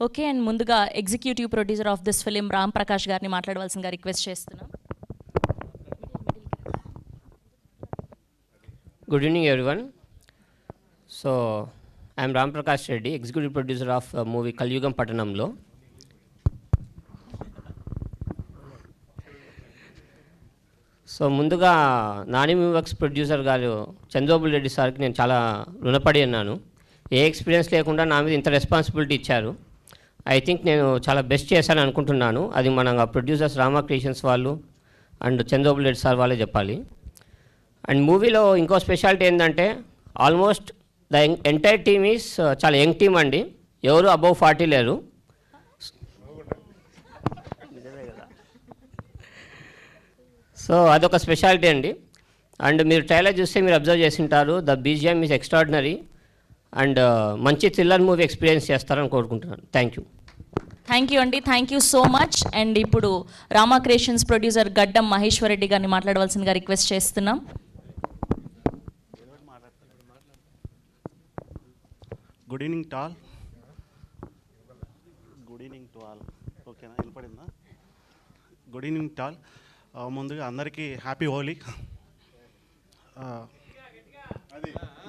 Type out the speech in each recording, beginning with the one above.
Okay, and ముందుగా executive producer of this film Ram Prakash గారిని మాట్లాడవలసిందిగా రిక్వెస్ట్ చేస్తున్నాం. Good evening, everyone. So, I am Ram Prakash Reddy, executive producer of movie Kalyugam Patanamlo. So ముందుగా Nani works producer గారు చంద్రబాబు రెడ్డి సార్కి నేను చాలా రుణపడి ఉన్నాను. ఏ ఎక్స్పీరియన్స్ లేకుండా నా మీద ఇంత రెస్పాన్సిబిలిటీ ఇచ్చారు. ఐ థింక్ నేను చాలా బెస్ట్ చేశాను అనుకుంటున్నాను. అది మన ప్రొడ్యూసర్స్ రామా క్రియేషన్స్ వాళ్ళు అండ్ చంద్రబాబు రెడ్డి సార్ వాళ్ళే చెప్పాలి. అండ్ మూవీలో ఇంకో స్పెషాలిటీ ఏంటంటే almost the entire team is చాలా యంగ్ టీమ్ అండి. ఎవరు అబౌవ్ 40 లేరు. సో అదొక స్పెషాలిటీ అండి. అండ్ మీరు ట్రైలర్ చూస్తే మీరు అబ్జర్వ్ చేసి ఉంటారు, the BGM is extraordinary and మంచి థ్రిల్లర్ మూవీ ఎక్స్పీరియన్స్ చేస్తారని కోరుకుంటున్నాను. Thank you. థ్యాంక్ యూ అండి, thank you so much. And ఇప్పుడు రామా క్రియేషన్స్ ప్రొడ్యూసర్ గడ్డం మహేశ్వర్ రెడ్డి గారిని మాట్లాడవలసిందిగా రిక్వెస్ట్ చేస్తున్నాం. Good evening to all. Good evening to all. ఓకేనా, వినపడిందా? Good evening to all. ముందుగా అందరికీ హ్యాపీ హోలీ.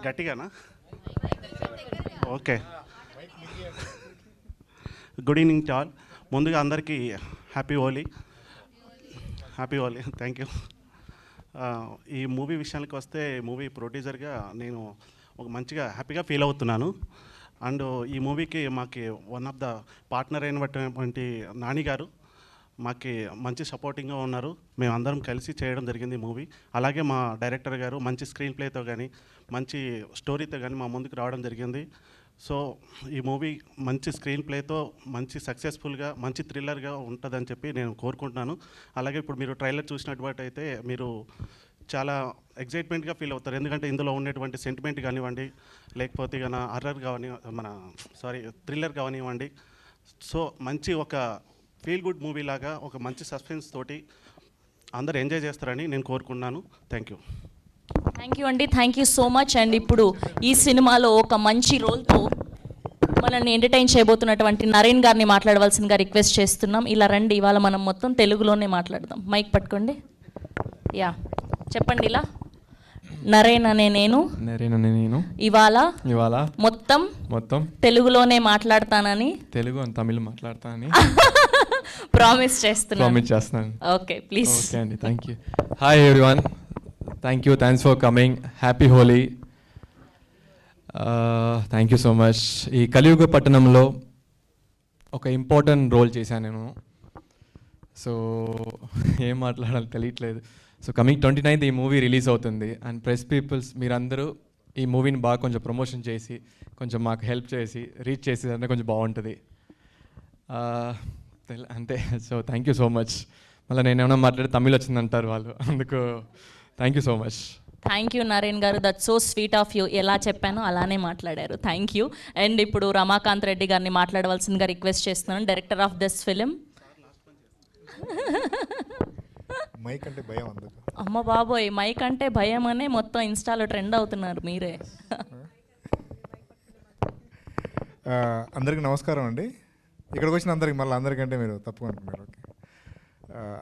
గట్టిగానా? Okay. Good evening to all. ముందుగా అందరికీ happy Holi. Happy Holi. Thank you. ఈ మూవీ విషయానికి వస్తే మూవీ ప్రొడ్యూసర్గా నేను ఒక మంచిగా హ్యాపీగా ఫీల్ అవుతున్నాను. అండ్ ఈ మూవీకి మాకు వన్ ఆఫ్ ద పార్ట్నర్ అయినటువంటి నాని గారు మాకు మంచి సపోర్టింగ్గా ఉన్నారు. మేమందరం కలిసి చేయడం జరిగింది మూవీ. అలాగే మా డైరెక్టర్ గారు మంచి స్క్రీన్ ప్లేతో కానీ మంచి స్టోరీతో కానీ మా ముందుకు రావడం జరిగింది. సో ఈ మూవీ మంచి స్క్రీన్ ప్లేతో మంచి సక్సెస్ఫుల్గా మంచి థ్రిల్లర్గా ఉంటుందని చెప్పి నేను కోరుకుంటున్నాను. అలాగే ఇప్పుడు మీరు ట్రైలర్ చూసినట్టయితే మీరు చాలా ఎగ్జైట్మెంట్గా ఫీల్ అవుతారు. ఎందుకంటే ఇందులో ఉండేటువంటి సెంటిమెంట్ కానివ్వండి, లేకపోతే కానీ హర్రర్ కావని థ్రిల్లర్ కానివ్వండి. సో మంచి ఒక ఫీల్ గుడ్ మూవీ లాగా ఒక మంచి సస్పెన్స్ తోటి అందరు ఎంజాయ్ చేస్తారని నేను కోరుకున్నాను. Thank you. థ్యాంక్ యూ అండి, thank you so much. And ఇప్పుడు ఈ సినిమాలో ఒక మంచి రోల్తో మనల్ని ఎంటర్టైన్ చేయబోతున్నటువంటి నరేన్ గారిని మాట్లాడవలసిందిగా రిక్వెస్ట్ చేస్తున్నాం. ఇలా రండి, ఇవాళ మనం మొత్తం తెలుగులోనే మాట్లాడదాం. మైక్ పట్టుకోండి. యా, చెప్పండి. ఇలా నరేన్ అనే నేను ఇవాళ మొత్తం తెలుగులోనే మాట్లాడతానని, తెలుగు అండ్ తమిళ్ మాట్లాడతానని ప్రామిస్ చేస్తున్నాను. Okay, please. ఓకే అండి, thank you. Hi everyone, thank you, thanks for coming. Happy Holi. Thank you so much. ఈ కలియుగ పట్టణంలో ఒక ఇంపార్టెంట్ రోల్ చేశాను నేను. సో ఏం మాట్లాడాలి తెలియట్లేదు. సో కమింగ్ 29th ఈ మూవీ రిలీజ్ అవుతుంది. అండ్ ప్రెస్ పీపుల్స్ మీరందరూ ఈ మూవీని బాగా కొంచెం ప్రమోషన్ చేసి కొంచెం మాకు హెల్ప్ చేసి రీచ్ చేసి అంటే కొంచెం బాగుంటుంది అంతే. So thank you so much. మళ్ళీ నేను ఏమైనా మాట్లాడి తమిళ్ వచ్చిందంటారు వాళ్ళు, అందుకు thank you so much. Thank you Naren గారు, that so sweet of you. ఎలా చెప్పానో అలానే మాట్లాడారు. Thank you. అండ్ ఇప్పుడు రమాకాంత్ రెడ్డి గారిని మాట్లాడవలసిందిగా రిక్వెస్ట్ చేస్తున్నాను, director of this film. Mike అంటే భయం అందుకు. అమ్మ బాబోయ్, మైక్ అంటే భయం అనే మొత్తం ఇన్స్టాలో ట్రెండ్ అవుతున్నారు మీరే. అందరికీ నమస్కారం అండి. ఇక్కడికి వచ్చిన అందరికి మళ్ళీ అందరికంటే మీరు తప్పు అనుకున్నారు. ఓకే,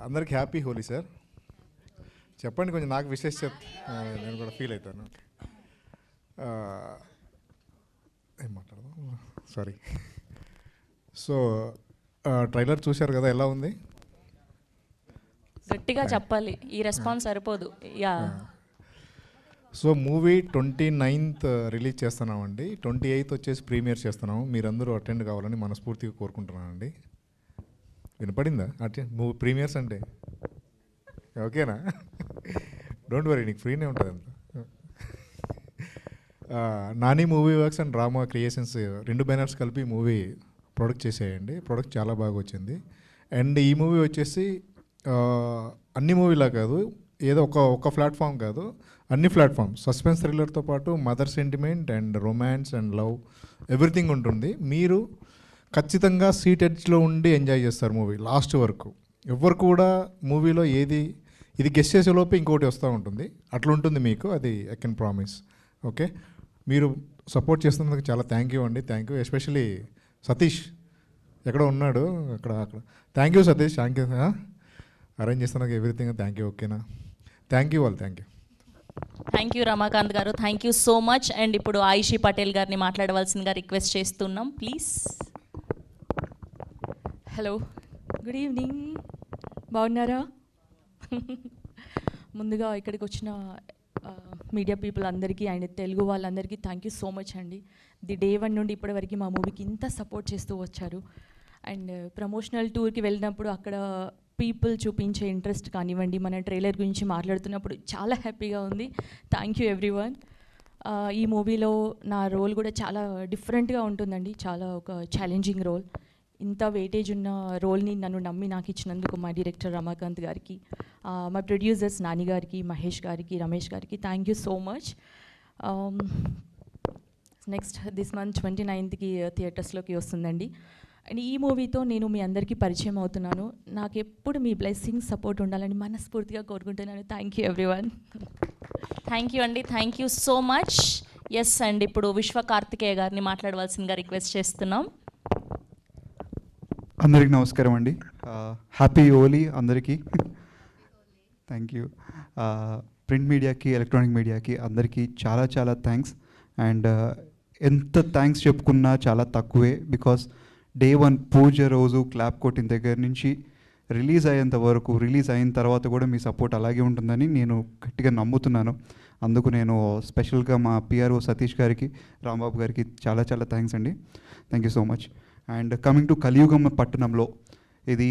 అందరికీ హ్యాపీ హోలీ సార్. చెప్పండి కొంచెం, నాకు విశేష నేను కూడా ఫీల్ అవుతాను. ఓకే, ఏం మాట్లాడదాం, సారీ. సో ట్రైలర్ చూశారు కదా, ఎలా ఉంది? గట్టిగా చెప్పాలి, ఈ రెస్పాన్స్ సరిపోదు. Yeah. So movie 29th release చేస్తున్నామండి. 28th వచ్చేసి ప్రీమియర్ చేస్తున్నాము. మీరందరూ అటెండ్ కావాలని మనస్ఫూర్తిగా కోరుకుంటున్నానండి. వినపడిందా? మూవీ ప్రీమియర్స్ అంటే ఓకేనా? డోంట్ వరీ, నీకు ఫ్రీనే ఉంటుంది అంత. Nani movie works and Rama creations 2 banners కలిపి మూవీ ప్రొడక్ట్ చేసేయండి. ప్రొడక్ట్ చాలా బాగా వచ్చింది. అండ్ ఈ మూవీ వచ్చేసి అన్ని మూవీలా కాదు, ఏదో ఒక ప్లాట్ఫామ్ కాదు, అన్ని ప్లాట్ఫామ్ సస్పెన్స్ థ్రిల్లర్తో పాటు mother sentiment and romance and love everything ఉంటుంది. మీరు ఖచ్చితంగా సీట్ ఎడ్జ్లో ఉండి ఎంజాయ్ చేస్తారు మూవీ లాస్ట్ వరకు. ఎవరు కూడా మూవీలో ఇది గెస్ట్ చేసేలోపు ఇంకోటి వస్తూ ఉంటుంది, అట్లా ఉంటుంది మీకు. అది ఐ కెన్ ప్రామిస్. ఓకే, మీరు సపోర్ట్ చేస్తున్నందుకు చాలా థ్యాంక్ యూ అండి. Thank you. ఎస్పెషలీ సతీష్, ఎక్కడ ఉన్నాడు అక్కడ thank you Satish, thank you. Arrange చేస్తున్నా ఎవ్రీథింగ్, థ్యాంక్ యూ. ఓకేనా, thank you all, thank you. Thank you Ramakant గారు, thank you so much. And ఇప్పుడు ఆయిషీ పటేల్ గారిని మాట్లాడవలసిందిగా రిక్వెస్ట్ చేస్తున్నాం, ప్లీజ్. హలో, గుడ్ ఈవినింగ్, బాగున్నారా? ముందుగా ఇక్కడికి వచ్చిన మీడియా పీపుల్ అందరికీ అండ్ తెలుగు వాళ్ళందరికీ థ్యాంక్ యూ సో మచ్ అండి. ది డే 1 నుండి ఇప్పటివరకు మా మూవీకి ఇంత సపోర్ట్ చేస్తూ వచ్చారు. అండ్ ప్రమోషనల్ టూర్కి వెళ్ళినప్పుడు అక్కడ పీపుల్ చూపించే ఇంట్రెస్ట్ కానివ్వండి, మన ట్రైలర్ గురించి మాట్లాడుతున్నప్పుడు చాలా హ్యాపీగా ఉంది. Thank you everyone. ఈ మూవీలో నా రోల్ కూడా చాలా డిఫరెంట్గా ఉంటుందండి, చాలా ఒక ఛాలెంజింగ్ రోల్. ఇంత వెయిటేజ్ ఉన్న రోల్ని నన్ను నమ్మి నాకు ఇచ్చినందుకు మా డైరెక్టర్ రమాకాంత్ గారికి, మా ప్రొడ్యూసర్స్ నాని గారికి, మహేష్ గారికి, రమేష్ గారికి thank you so much. Next this month 29th థియేటర్స్లోకి వస్తుందండి. అండ్ ఈ మూవీతో నేను మీ అందరికీ పరిచయం అవుతున్నాను. నాకు ఎప్పుడు మీ బ్లెస్సింగ్ సపోర్ట్ ఉండాలని మనస్ఫూర్తిగా కోరుకుంటున్నాను. Thank you everyone. Thank you అండి, thank you so much. Yes and ఇప్పుడు విశ్వ కార్తికేయ గారిని మాట్లాడవలసిందిగా రిక్వెస్ట్ చేస్తున్నాం. అందరికి నమస్కారం అండి. హ్యాపీ హోలీ అందరికీ. Thank you. ప్రింట్ మీడియాకి, ఎలక్ట్రానిక్ మీడియాకి అందరికీ చాలా చాలా థ్యాంక్స్. అండ్ ఎంత థ్యాంక్స్ చెప్పుకున్నా చాలా తక్కువే. బికాస్ డే 1 పూజ రోజు క్లాప్ కొట్టిన దగ్గర నుంచి రిలీజ్ అయ్యేంత వరకు, రిలీజ్ అయిన తర్వాత కూడా మీ సపోర్ట్ అలాగే ఉంటుందని నేను గట్టిగా నమ్ముతున్నాను. అందుకు నేను స్పెషల్గా మా పిఆర్ఓ సతీష్ గారికి, రాంబాబు గారికి చాలా చాలా థ్యాంక్స్ అండి. Thank you so much. And coming to కలియుగం పట్టణంలో, ఇది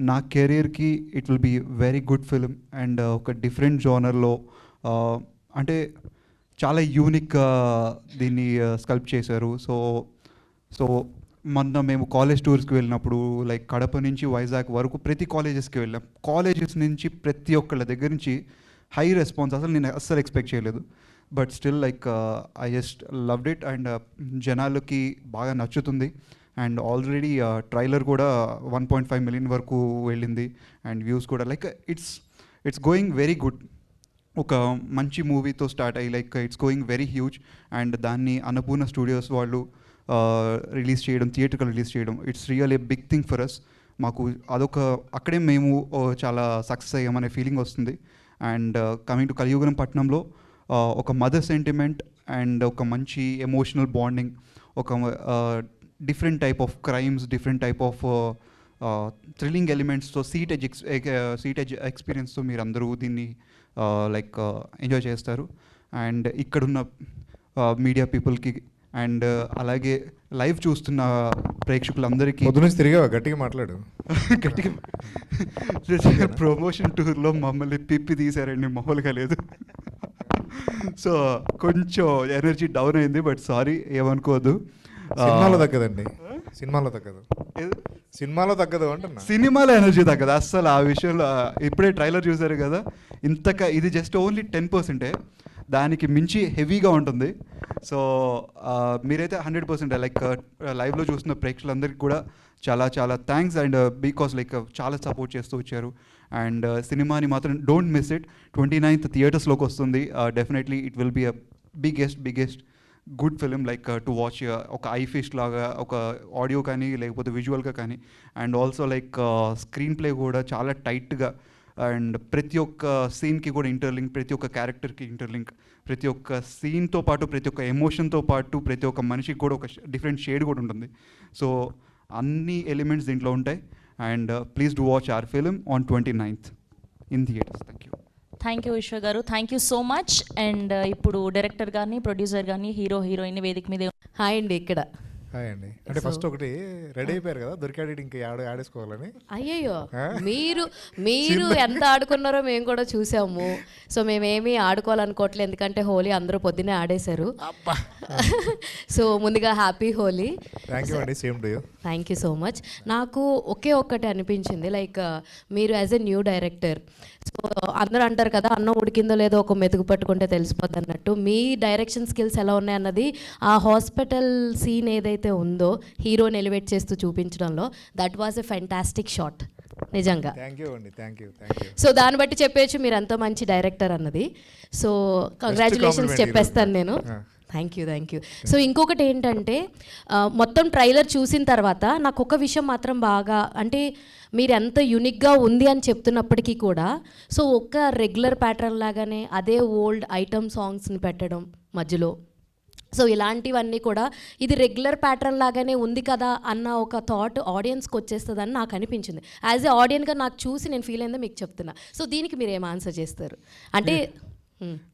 నా కెరీర్కి it will be very good film. And ఒక డిఫరెంట్ జోనర్లో, అంటే చాలా యూనిక్గా దీన్ని స్కల్ప్ చేశారు. సో మొన్న మేము కాలేజ్ టూర్స్కి వెళ్ళినప్పుడు లైక్ కడప నుంచి వైజాగ్ వరకు ప్రతి కాలేజెస్కి వెళ్ళాం. కాలేజెస్ నుంచి ప్రతి ఒక్కళ్ళ దగ్గర నుంచి హై రెస్పాన్స్, అసలు నేను అస్సలు ఎక్స్పెక్ట్ చేయలేదు. But still like I just loved it. And జనాలకి బాగా నచ్చుతుంది. అండ్ ఆల్రెడీ ట్రైలర్ కూడా 1.5 million వరకు వెళ్ళింది. అండ్ వ్యూస్ కూడా like it's going very good. ఒక మంచి మూవీతో స్టార్ట్ అయ్యి like it's going very huge. And దాన్ని అన్నపూర్ణ స్టూడియోస్ వాళ్ళు రిలీజ్ చేయడం, థియేటర్కి రిలీజ్ చేయడం, it's real a big thing for us. మాకు అదొక అక్కడే మేము చాలా సక్సెస్ అయ్యామనే ఫీలింగ్ వస్తుంది. అండ్ కమింగ్ టు కలియుగం పట్టణంలో, ఒక మదర్ సెంటిమెంట్ అండ్ ఒక మంచి ఎమోషనల్ బాండింగ్, ఒక different type of crimes, different type of thrilling ఎలిమెంట్స్తో seat edge ఎక్స్పీరియన్స్తో మీరు అందరూ దీన్ని లైక్ ఎంజాయ్ చేస్తారు. అండ్ ఇక్కడున్న మీడియా పీపుల్కి అండ్ అలాగే లైవ్ చూస్తున్న ప్రేక్షకులందరికీ పొద్దు నుంచి తిరిగా గట్టిగా మాట్లాడు. గట్టిగా ప్రమోషన్ టూర్లో మమ్మల్ని పిప్పి తీశారండి, మామూలుగా లేదు. సో కొంచెం ఎనర్జీ డౌన్ అయింది. బట్ సారీ, ఏమనుకోవద్దు. సినిమాలో తగ్గదండి, సినిమాలో తగ్గదు అంటున్నా. సినిమాలో ఎనర్జీ తగ్గదు అస్సలు. ఆ విషయంలో ఇప్పుడే ట్రైలర్ చూసారు కదా, ఇది జస్ట్ ఓన్లీ 10%. దానికి మించి హెవీగా ఉంటుంది. సో మీరైతే 100% లైక్ లైవ్లో చూస్తున్న ప్రేక్షకులందరికీ కూడా చాలా చాలా థ్యాంక్స్. అండ్ బికాస్ లైక్ చాలా సపోర్ట్ చేస్తూ వచ్చారు. అండ్ సినిమాని మాత్రం డోంట్ మిస్ ఇట్. 29th థియేటర్స్లోకి వస్తుంది. Definitely it will be a biggest good film like to watch. ఒక ఐ ఫీస్ట్ లాగా, ఒక ఆడియో కానీ లేకపోతే విజువల్గా కానీ. And also like screen play కూడా చాలా టైట్గా, అండ్ ప్రతి ఒక్క సీన్కి కూడా ఇంటర్లింక్, ప్రతి ఒక్క క్యారెక్టర్కి ఇంటర్లింక్, ప్రతి ఒక్క సీన్తో పాటు, ప్రతి ఒక్క ఎమోషన్తో పాటు, ప్రతి ఒక్క మనిషికి కూడా ఒక డిఫరెంట్ షేడ్ కూడా ఉంటుంది. సో అన్ని ఎలిమెంట్స్ దీంట్లో ఉంటాయి. And please do watch hour film on 29th in theatres. Thank you. Thank you విశ్వ గారు, thank you so much. And ఇప్పుడు డైరెక్టర్ గారిని, ప్రొడ్యూసర్ గారిని, హీరోయిన్ వేదిక మీద. హాయ్ అండి. ఇక్కడ హాయ్ అండి. అంటే ఫస్ట్ ఒకటి రెడీ అయిపోయారు కదా, దొరికాడు ఇంకా ఆడేసుకోవాలని. అయ్యయ్యో, మీరు ఎంత ఆడుకున్నారో మేము కూడా చూసాము. సో మేమేమీ ఆడుకోవాలనుకోవట్లేదు, ఎందుకంటే హోలీ అందరూ పొద్దున్నే ఆడేశారు. సో ముందుగా హ్యాపీ హోలీ. థ్యాంక్ యూ అండి. Same to you. Thank you so much. నాకు ఒక్కటి అనిపించింది, లైక్ మీరు as a new director, so అందరూ అంటారు కదా అన్నం ఉడికిందో లేదో ఒక మెతుకు పట్టుకుంటే తెలిసిపోద్ది అన్నట్టు, మీ డైరెక్షన్ స్కిల్స్ ఎలా ఉన్నాయన్నది ఆ హాస్పిటల్ సీన్ ఏదైతే ఉందో హీరోని ఎలివేట్ చేస్తూ చూపించడంలో, that was a fantastic shot నిజంగా. థ్యాంక్ యూ అండి. Thank you. సో దాన్ని బట్టి చెప్పేయచ్చు మీరు ఎంతో మంచి డైరెక్టర్ అన్నది. సో కంగ్రాచులేషన్స్ చెప్పేస్తాను నేను. Thank you. సో ఇంకొకటి ఏంటంటే మొత్తం ట్రైలర్ చూసిన తర్వాత నాకు ఒక విషయం మాత్రం బాగా అంటే మీరు ఎంత యూనిక్గా ఉంది అని చెప్తున్నప్పటికీ కూడా సో ఒక్క రెగ్యులర్ ప్యాటర్న్ లాగానే అదే ఓల్డ్ ఐటమ్ సాంగ్స్ని పెట్టడం మధ్యలో సో ఇలాంటివన్నీ కూడా ఇది రెగ్యులర్ ప్యాటర్న్ లాగానే ఉంది కదా అన్న ఒక థాట్ ఆడియన్స్కి వచ్చేస్తుందని నాకు అనిపించింది. యాజ్ ఏ ఆడియన్గా నాకు చూసి నేను ఫీల్ అయిందో మీకు చెప్తున్నా. సో దీనికి మీరు ఏం ఆన్సర్ చేస్తారు అంటే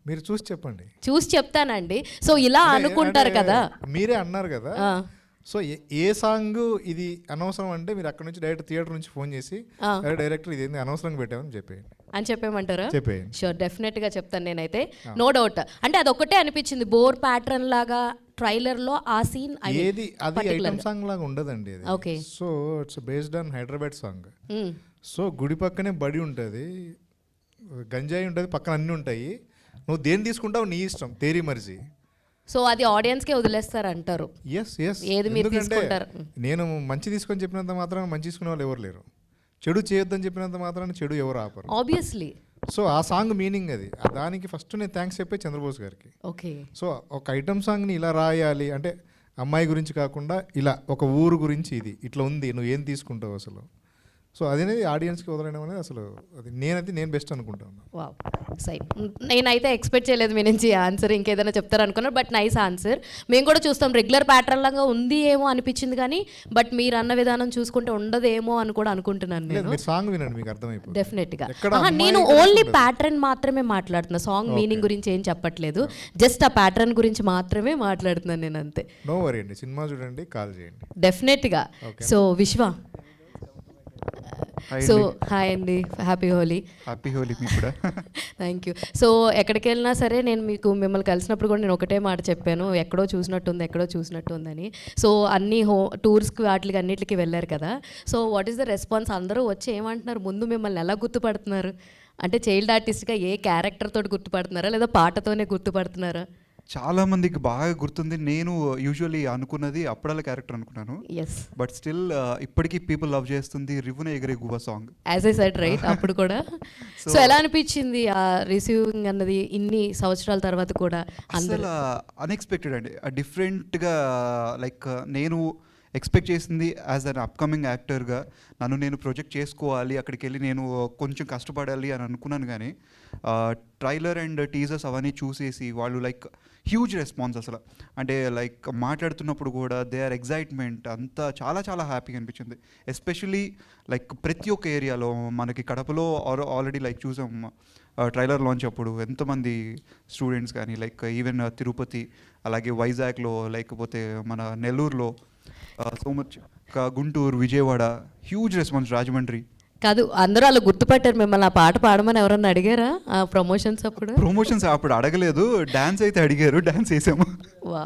మీరు చూసి చెప్పండి. చూసి చెప్తానండి. సో ఇలా అనుకుంటారు కదా, మీరే అన్నారు కదా. సో ఏ సాంగ్ ఇది అనవసరం అంటే మీరు అక్కడ నుంచి డైరెక్ట్ థియేటర్ నుంచి ఫోన్ చేసి డైరెక్టర్ ఇది అనవసరంగా పెట్టామని చెప్పేయండి అని చెప్పేమంటారా? చెప్పేయండి. షూర్, డెఫినెట్గా చెప్తాను నేనైతే, నో డౌట్. అంటే అదొక్కటే అనిపించింది బోర్ ప్యాటర్న్ లాగా ట్రైలర్లో ఆ సీన్. ఏది అది ఐటమ్ సాంగ్ లాగా ఉండదండి అది. Okay. So it's based on Hyderabad song. So గుడి పక్కనే బడి ఉంటుంది, గంజాయి ఉంటుంది, పక్కన అన్నీ ఉంటాయి. నువ్వు దేన్ని తీసుకుంటావు నీ ఇష్టం, తేరీ మర్జీ. సో అది ఆడియన్స్కే వదిలేస్తారు అంటారు. ఎస్ ఏది మీరు తీసుకుంటారు? నేను మంచి తీసుకొని చెప్పినంత మాత్రాన మంచి తీసుకునే వాళ్ళు ఎవరు లేరు, చెడు చేయొద్దని చెప్పినంత మాత్రాన చెడు ఎవరు ఆపరు. ఆబ్వియస్లీ. సో ఆ సాంగ్ మీనింగ్ అది. దానికి ఫస్ట్ నేను థ్యాంక్స్ చెప్పే చంద్రబోస్ గారికి. ఓకే. సో ఒక ఐటమ్ సాంగ్ని ఇలా రాయాలి అంటే అమ్మాయి గురించి కాకుండా ఇలా ఒక ఊరు గురించి ఇది ఇట్లా ఉంది, నువ్వు ఏం తీసుకుంటావు అసలు. సో అదేనేది ఆడియన్స్కి వదలడం అనేది అసలు అది నేను బెస్ట్ అనుకుంటాను. వావ్, సై. నేనైతే ఎక్స్పెక్ట్ చేయలేదు మీ నుంచి ఆన్సర్, ఇంకేదైనా చెప్తారు అనుకున్నారు. But nice answer. మేము కూడా చూస్తాం రెగ్యులర్ ప్యాటర్న్ లాగా ఉంది ఏమో అనిపించింది కానీ బట్ మీరు అన్న విధానం చూసుకుంటే ఉండదేమో అని కూడా అనుకుంటున్నాను నేను. మీరు సాంగ్ వినండి మీకు అర్థమైపోతుంది. డెఫినెట్గా. నేను ఓన్లీ ప్యాటర్న్ మాత్రమే మాట్లాడుతున్నా, సాంగ్ మీనింగ్ గురించి ఏం చెప్పట్లేదు. జస్ట్ ఆ ప్యాటర్న్ గురించి మాత్రమే మాట్లాడుతున్నాను నేను, అంతే. నో వరీ అండి, సినిమా చూడండి, కాల్ చేయండి. డెఫినెట్గా. సో విశ్వ, సో హాయ్ అండి, హ్యాపీ హోలీ. హ్యాపీ హోలీ మీకు కూడా. Thank you. సో ఎక్కడికి వెళ్ళినా సరే నేను మిమ్మల్ని కలిసినప్పుడు కూడా నేను ఒకటే మాట చెప్పాను, ఎక్కడో చూసినట్టు ఉందని. సో అన్ని టూర్స్కి వాటికి అన్నిటికి వెళ్ళారు కదా. So what is the response? అందరూ వచ్చి ఏమంటున్నారు? ముందు మిమ్మల్ని ఎలా గుర్తుపడుతున్నారు? అంటే చైల్డ్ ఆర్టిస్ట్గా ఏ క్యారెక్టర్ తోటి గుర్తుపడుతున్నారా లేదా పాటతోనే గుర్తుపడుతున్నారా? చాలా మందికి బాగా గుర్తుంది. నేను యూజువల్లీ అనుకున్నది అప్పడాల క్యారెక్టర్ అనుకున్నాను, బట్ స్టిల్ ఇప్పటికీ పీపుల్ లవ్ చేస్తుంది రివున ఎగరే గువ్వ song. As I said right, అప్పుడు కూడా. సో ఎలా అనిపించింది ఆ రిసీవింగ్ అన్నది ఇన్ని సంవత్సరాల తర్వాత కూడా? అసలు అన్ఎక్స్పెక్టెడ్ అండి, డిఫరెంట్గా. లైక్ నేను ఎక్స్పెక్ట్ చేసింది యాజ్ అన్ అప్కమింగ్ యాక్టర్గా నన్ను నేను ప్రొజెక్ట్ చేసుకోవాలి, అక్కడికి వెళ్ళి నేను కొంచెం కష్టపడాలి అని అనుకున్నాను. కానీ ట్రైలర్ అండ్ టీజర్స్ అవన్నీ చూసేసి వాళ్ళు లైక్ హ్యూజ్ రెస్పాన్స్ అసలు. అంటే లైక్ మాట్లాడుతున్నప్పుడు కూడా దే ఆర్ ఎగ్జైట్మెంట్ అంతా చాలా చాలా హ్యాపీగా అనిపించింది. ఎస్పెషలీ లైక్ ప్రతి ఒక్క ఏరియాలో మనకి కడపలో ఆల్రెడీ లైక్ చూసాం ట్రైలర్ లాంచ్ అప్పుడు ఎంతమంది స్టూడెంట్స్ కానీ లైక్ ఈవెన్ తిరుపతి, అలాగే వైజాగ్లో, లేకపోతే మన నెల్లూరులో, so much Guntur, Vijayawada huge response, Rajahmundry. కాదు, అందరూ అలా గుర్తుపట్టారు మిమ్మల్ని. ఆ పాట పాడమని ఎవరన్నా అడిగారా ఆ ప్రమోషన్స్ అప్పుడు? ప్రమోషన్స్ అప్పుడు అడగలేదు, డాన్స్ అయితే అడిగారు, డాన్స్ వేసాము. వా,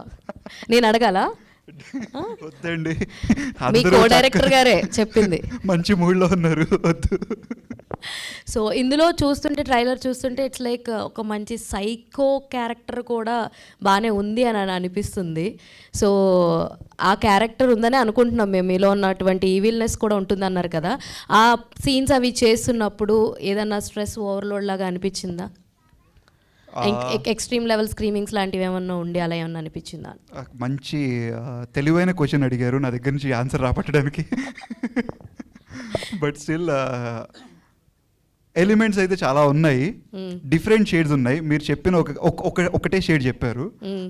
నేను అడగాలా? వద్దండి, మీ కో డైరెక్టర్ గారే చెప్పింది. మంచి మూడ్లో ఉన్నారు, వద్దు. సో ఇందులో చూస్తుంటే ట్రైలర్ చూస్తుంటే ఇట్స్ లైక్ ఒక మంచి సైకో క్యారెక్టర్ కూడా బాగానే ఉంది అని అనిపిస్తుంది. సో ఆ క్యారెక్టర్ ఉందని అనుకుంటున్నాం మేము. మీలో ఉన్నటువంటి ఈవిల్నెస్ కూడా ఉంటుంది అన్నారు కదా. ఆ సీన్స్ అవి చేస్తున్నప్పుడు ఏదన్నా స్ట్రెస్ ఓవర్లోడ్ లాగా అనిపించిందా? ఎక్స్ట్రీమ్ లెవెల్ స్క్రీమింగ్స్ లాంటివి ఏమన్నా ఉండి అలా ఏమన్నా అనిపించిందా? మంచి తెలివైన క్వశ్చన్ అడిగారు, నా దగ్గర నుంచి ఆన్సర్ రాపట్టడానికి. బట్ స్టిల్ ఎలిమెంట్స్ అయితే చాలా ఉన్నాయి, డిఫరెంట్ షేడ్స్ ఉన్నాయి. మీరు చెప్పిన ఒకటే షేడ్ చెప్పారు,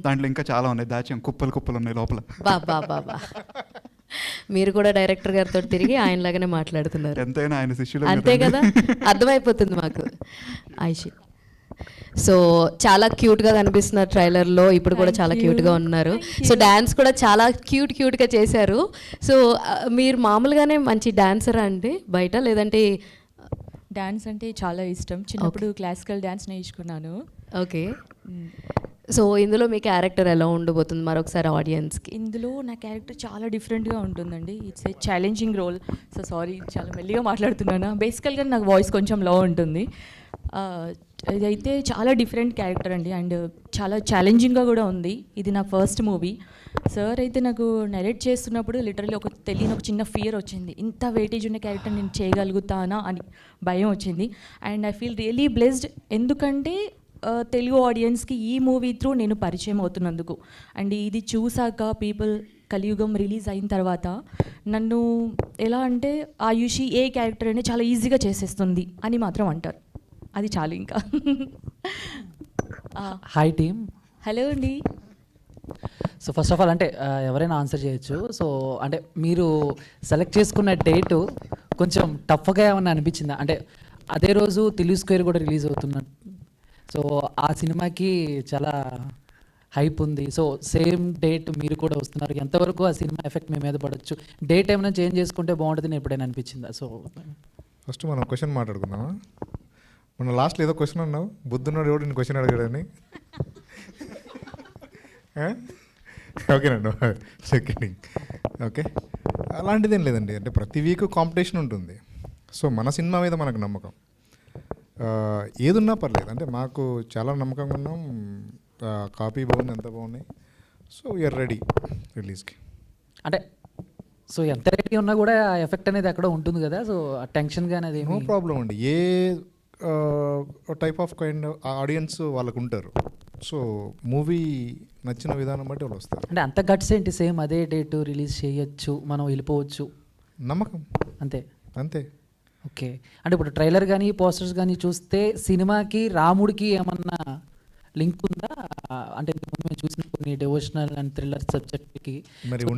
దాంట్లో ఇంకా చాలా ఉన్నాయి, దాచాం, కుప్పలు ఉన్నాయి లోపల. బాబా, మీరు కూడా డైరెక్టర్ గారితో తిరిగి ఆయనలాగానే మాట్లాడుతున్నారు. ఎంతైనా ఆయన శిష్యులు, అంతే కదా, అర్థమైపోతుంది మాకు. ఐషి, సో చాలా క్యూట్గా కనిపిస్తున్నారు ట్రైలర్లో, ఇప్పుడు కూడా చాలా క్యూట్గా ఉన్నారు. సో డ్యాన్స్ కూడా చాలా క్యూట్గా చేశారు. సో మీరు మామూలుగానే మంచి డాన్సరా అండి బయట, లేదంటే? డ్యాన్స్ అంటే చాలా ఇష్టం, చిన్నప్పుడు క్లాసికల్ డ్యాన్స్ నేర్చుకున్నాను. ఓకే. సో ఇందులో మీ క్యారెక్టర్ ఎలా ఉండబోతుంది మరొకసారి ఆడియన్స్కి? ఇందులో నా క్యారెక్టర్ చాలా డిఫరెంట్గా ఉంటుందండి. It's a challenging role. So sorry, చాలా మెల్లిగా మాట్లాడుతున్నాను. బేసికల్గా నాకు వాయిస్ కొంచెం లో ఉంటుంది. ఇదైతే చాలా డిఫరెంట్ క్యారెక్టర్ అండి, అండ్ చాలా ఛాలెంజింగ్గా కూడా ఉంది. ఇది నా ఫస్ట్ మూవీ. సార్ అయితే నాకు నరేట్ చేస్తున్నప్పుడు లిటరల్లీ తెలియని ఒక చిన్న ఫియర్ వచ్చింది. ఇంత వెయిటేజ్ ఉన్న క్యారెక్టర్ నేను చేయగలుగుతానా అని భయం వచ్చింది. And I feel really blessed, ఎందుకంటే తెలుగు ఆడియన్స్కి ఈ మూవీ త్రూ నేను పరిచయం అవుతున్నందుకు. అండ్ ఇది చూసాక పీపుల్ కలియుగం రిలీజ్ అయిన తర్వాత నన్ను ఎలా అంటే ఆయుషి ఏ క్యారెక్టర్ అయినా చాలా ఈజీగా చేసేస్తుంది అని మాత్రం అంటారు. అది చాలు ఇంకా. Hi team. హలో అండి. సో ఫస్ట్ ఆఫ్ ఆల్ అంటే ఎవరైనా ఆన్సర్ చేయొచ్చు. సో అంటే మీరు సెలెక్ట్ చేసుకున్న డేటు కొంచెం టఫ్గా ఏమన్నా అనిపించిందా? అంటే అదే రోజు తెలుగు స్క్వేర్ కూడా రిలీజ్ అవుతున్నట్టు. సో ఆ సినిమాకి చాలా హైప్ ఉంది. సో సేమ్ డేట్ మీరు కూడా వస్తున్నారు. ఎంతవరకు ఆ సినిమా ఎఫెక్ట్ మీ మీద పడవచ్చు? డేట్ ఏమైనా చేంజ్ చేసుకుంటే బాగుంటుందని ఎప్పుడైనా అనిపించిందా? సో ఫస్ట్ మనం క్వశ్చన్ మాట్లాడుకుందామా? మన లాస్ట్లో ఏదో క్వశ్చన్ అన్నావు, బుద్ధున్నాడు ఎవడు నేను క్వశ్చన్ అడిగాడని. ఓకేనండి, సెకండ్. ఓకే, అలాంటిదేం లేదండి. అంటే ప్రతి వీక్ కాంపిటీషన్ ఉంటుంది. సో మన సినిమా మీద మనకు నమ్మకం ఏదున్నా పర్లేదు. అంటే మాకు చాలా నమ్మకంగా ఉన్నాం. కాపీ బాగుంది, ఎంత బాగున్నాయి. సో వీఆర్ రెడీ రిలీజ్కి. అంటే సో ఎంత రెడీ ఉన్నా కూడా ఆ ఎఫెక్ట్ అనేది అక్కడ ఉంటుంది కదా. సో ఆ టెన్షన్గా అనేది నో ప్రాబ్లం అండి. ఏ టైప్ ఆఫ్ కైండ్ ఆడియన్స్ వాళ్ళకు ఉంటారు. సో మూవీ నచ్చిన విధానం బట్టి వాళ్ళు వస్తారు. అంటే అంత గట్స్ ఏంటి? సేమ్ అదే డేట్ రిలీజ్ చేయొచ్చు, మనం వెళ్ళిపోవచ్చు, నమ్మకం అంతే అంతే. ఓకే. అంటే ఇప్పుడు ట్రైలర్ కానీ పోస్టర్స్ కానీ చూస్తే సినిమాకి రాముడికి ఏమన్నా లింక్ ఉందా? అంటే మేము చూసిన కొన్ని డివోషనల్ అండ్ థ్రిల్లర్ సబ్జెక్ట్కి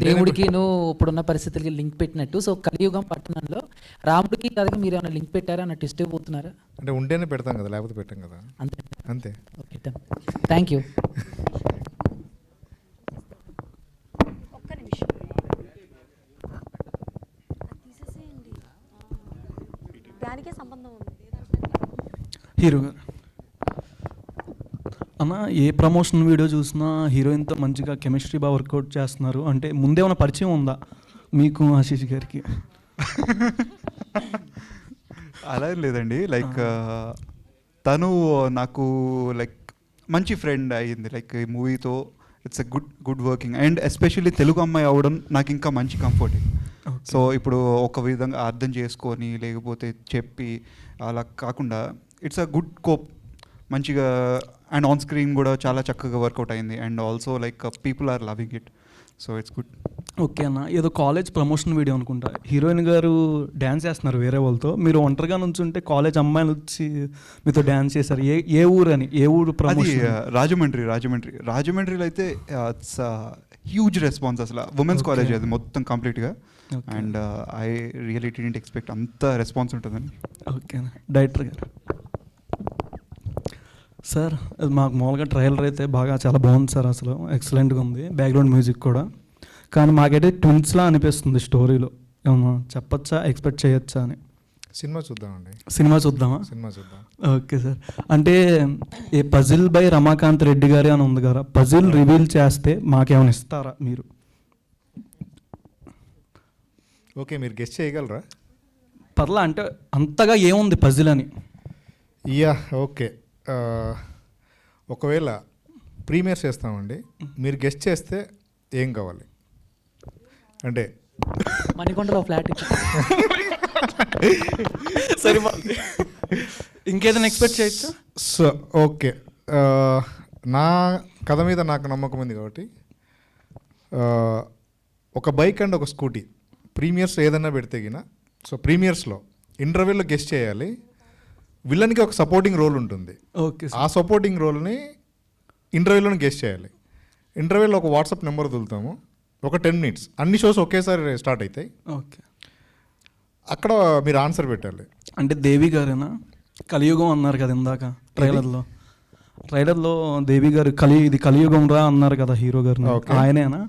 దేవుడికి ఇప్పుడున్న పరిస్థితులకి లింక్ పెట్టినట్టు. సో కలియుగం పట్టణంలో రాముడికి కథకి మీరు ఏమైనా లింక్ పెట్టారా అన్న టెస్ట్ పోతున్నారా? అంటే ఉంటేనే పెడతాం కదా, లేకపోతే పెట్టాం కదా. అంతే అంతే. Okay, thank you. దానికే సంబంధం ఉంది. హీరో గారు అన్న, ఏ ప్రమోషన్ వీడియో చూసినా హీరోయిన్తో మంచిగా కెమిస్ట్రీ బాగా వర్కౌట్ చేస్తున్నారు. అంటే ముందేమైనా పరిచయం ఉందా మీకు ఆశీష్ గారికి? అలా ఏం లేదండి. లైక్ తను నాకు లైక్ మంచి ఫ్రెండ్ అయ్యింది. లైక్ ఈ మూవీతో it's a good working. And especially Telugu అమ్మాయి అవ్వడం నాకు ఇంకా మంచి కంఫర్టింగ్. సో ఇప్పుడు ఒక విధంగా అర్థం చేసుకొని లేకపోతే చెప్పి అలా కాకుండా ఇట్స్ అ గుడ్ కోప్ మంచిగా. అండ్ ఆన్ స్క్రీన్ కూడా చాలా చక్కగా వర్కౌట్ అయింది. And also like people are loving it. So it's good. Okay అన్న, ఏదో కాలేజ్ ప్రమోషన్ వీడియో అనుకుంటా. హీరోయిన్ గారు డ్యాన్స్ చేస్తున్నారు వేరే వాళ్ళతో, మీరు ఒంటరిగా నుంచుంటే కాలేజ్ అమ్మాయిలు వచ్చి మీతో డ్యాన్స్ చేశారు. ఏ ఊరు అని? ఏ ఊరు ప్రమోషన్? రాజమండ్రిలో అయితే ఇట్స్ హ్యూజ్ రెస్పాన్స్. అసలు ఉమెన్స్ కాలేజ్ అది మొత్తం కంప్లీట్గా. And I really didn't expect అంత రెస్పాన్స్ ఉంటుందని. ఓకే డైరెక్టర్ గారు. సార్ మాకు మామూలుగా ట్రైలర్ అయితే బాగా చాలా బాగుంది సార్, అసలు ఎక్సలెంట్గా ఉంది, బ్యాక్గ్రౌండ్ మ్యూజిక్ కూడా. కానీ మాకైతే ట్విన్స్లా అనిపిస్తుంది స్టోరీలో. ఏమన్నా చెప్పచ్చా, ఎక్స్పెక్ట్ చేయొచ్చా అని? సినిమా చూద్దామండి. సినిమా చూద్దామా? సినిమా చూద్దాం. Okay sir. అంటే ఏ పజిల్ బై రమాకాంత్ రెడ్డి గారి అని ఉంది కదా, పజిల్ రివీల్ చేస్తే మాకేమైనా ఇస్తారా మీరు? ఓకే, మీరు గెస్ట్ చేయగలరా? పర్లా, అంటే అంతగా ఏముంది పజిల్ అని? Yeah okay. ఒకవేళ ప్రీమియర్స్ చేస్తామండి, మీరు గెస్ట్ చేస్తే ఏం కావాలి అంటే మణికొండలో ఫ్లాట్ సరే, ఇంకేదైనా ఎక్స్పెక్ట్ చేయొచ్చు? సో ఓకే, నా కథ మీద నాకు నమ్మకం ఉంది కాబట్టి ఒక బైక్ అండ్ ఒక స్కూటీ ప్రీమియర్స్ ఏదైనా పెడితే గిన, సో ప్రీమియర్స్లో ఇంటర్వెల్లో గెస్ట్ చేయాలి. విలన్కి ఒక సపోర్టింగ్ రోల్ ఉంటుంది. ఓకే, ఆ సపోర్టింగ్ రోల్ని ఇంటర్వ్యూలోనే గెస్ట్ చేయాలి. ఇంటర్వ్యూలో ఒక వాట్సాప్ నెంబర్ వదులుతాము, ఒక 10 minutes. అన్ని షోస్ ఒకేసారి స్టార్ట్ అవుతాయి. ఓకే, అక్కడ మీరు ఆన్సర్ పెట్టాలి. అంటే దేవి గారేనా? కలియుగం అన్నారు కదా ఇందాక ట్రైలర్లో దేవి గారు ఇది కలియుగం రా అన్నారు కదా హీరో గారు, ఆయనేనా?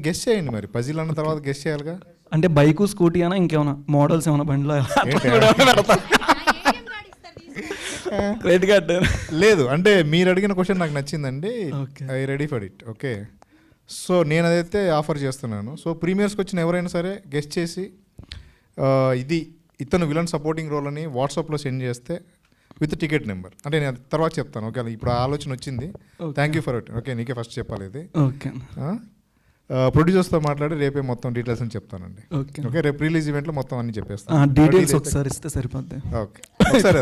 గెస్ట్ చేయండి మరి, పజిల్ అన్న తర్వాత గెస్ట్ చేయాలిగా. అంటే బైకు స్కూటీ అయినా ఇంకేమైనా మోడల్స్ ఏమైనా బండిలో క్రెడిట్ కార్డ్ లేదు? అంటే మీరు అడిగిన క్వశ్చన్ నాకు నచ్చిందండి. I ready for it. Okay, so నేను అదైతే ఆఫర్ చేస్తున్నాను. సో ప్రీమియర్స్కి వచ్చిన ఎవరైనా సరే గెస్ట్ చేసి ఇతను విలన్ సపోర్టింగ్ రోల్ అని వాట్సాప్లో సెండ్ చేస్తే విత్ టికెట్ నెంబర్, అంటే నేను తర్వాత చెప్తాను. ఓకే, ఇప్పుడు ఆలోచన వచ్చింది. Thank you for it. Okay, నీకే ఫస్ట్ చెప్పాలి ఇది. ఓకే, ప్రొడ్యూసర్స్తో మాట్లాడి రేపే మొత్తం డీటెయిల్స్ అని చెప్తానండి. ఓకే, రేపు రిలీజ్ ఈవెంట్లో మొత్తం అన్ని చెప్పేస్తాను. డీటెయిల్స్ ఒకసారి ఇస్తే సరిపోద్ది. ఓకే, ఒకసారి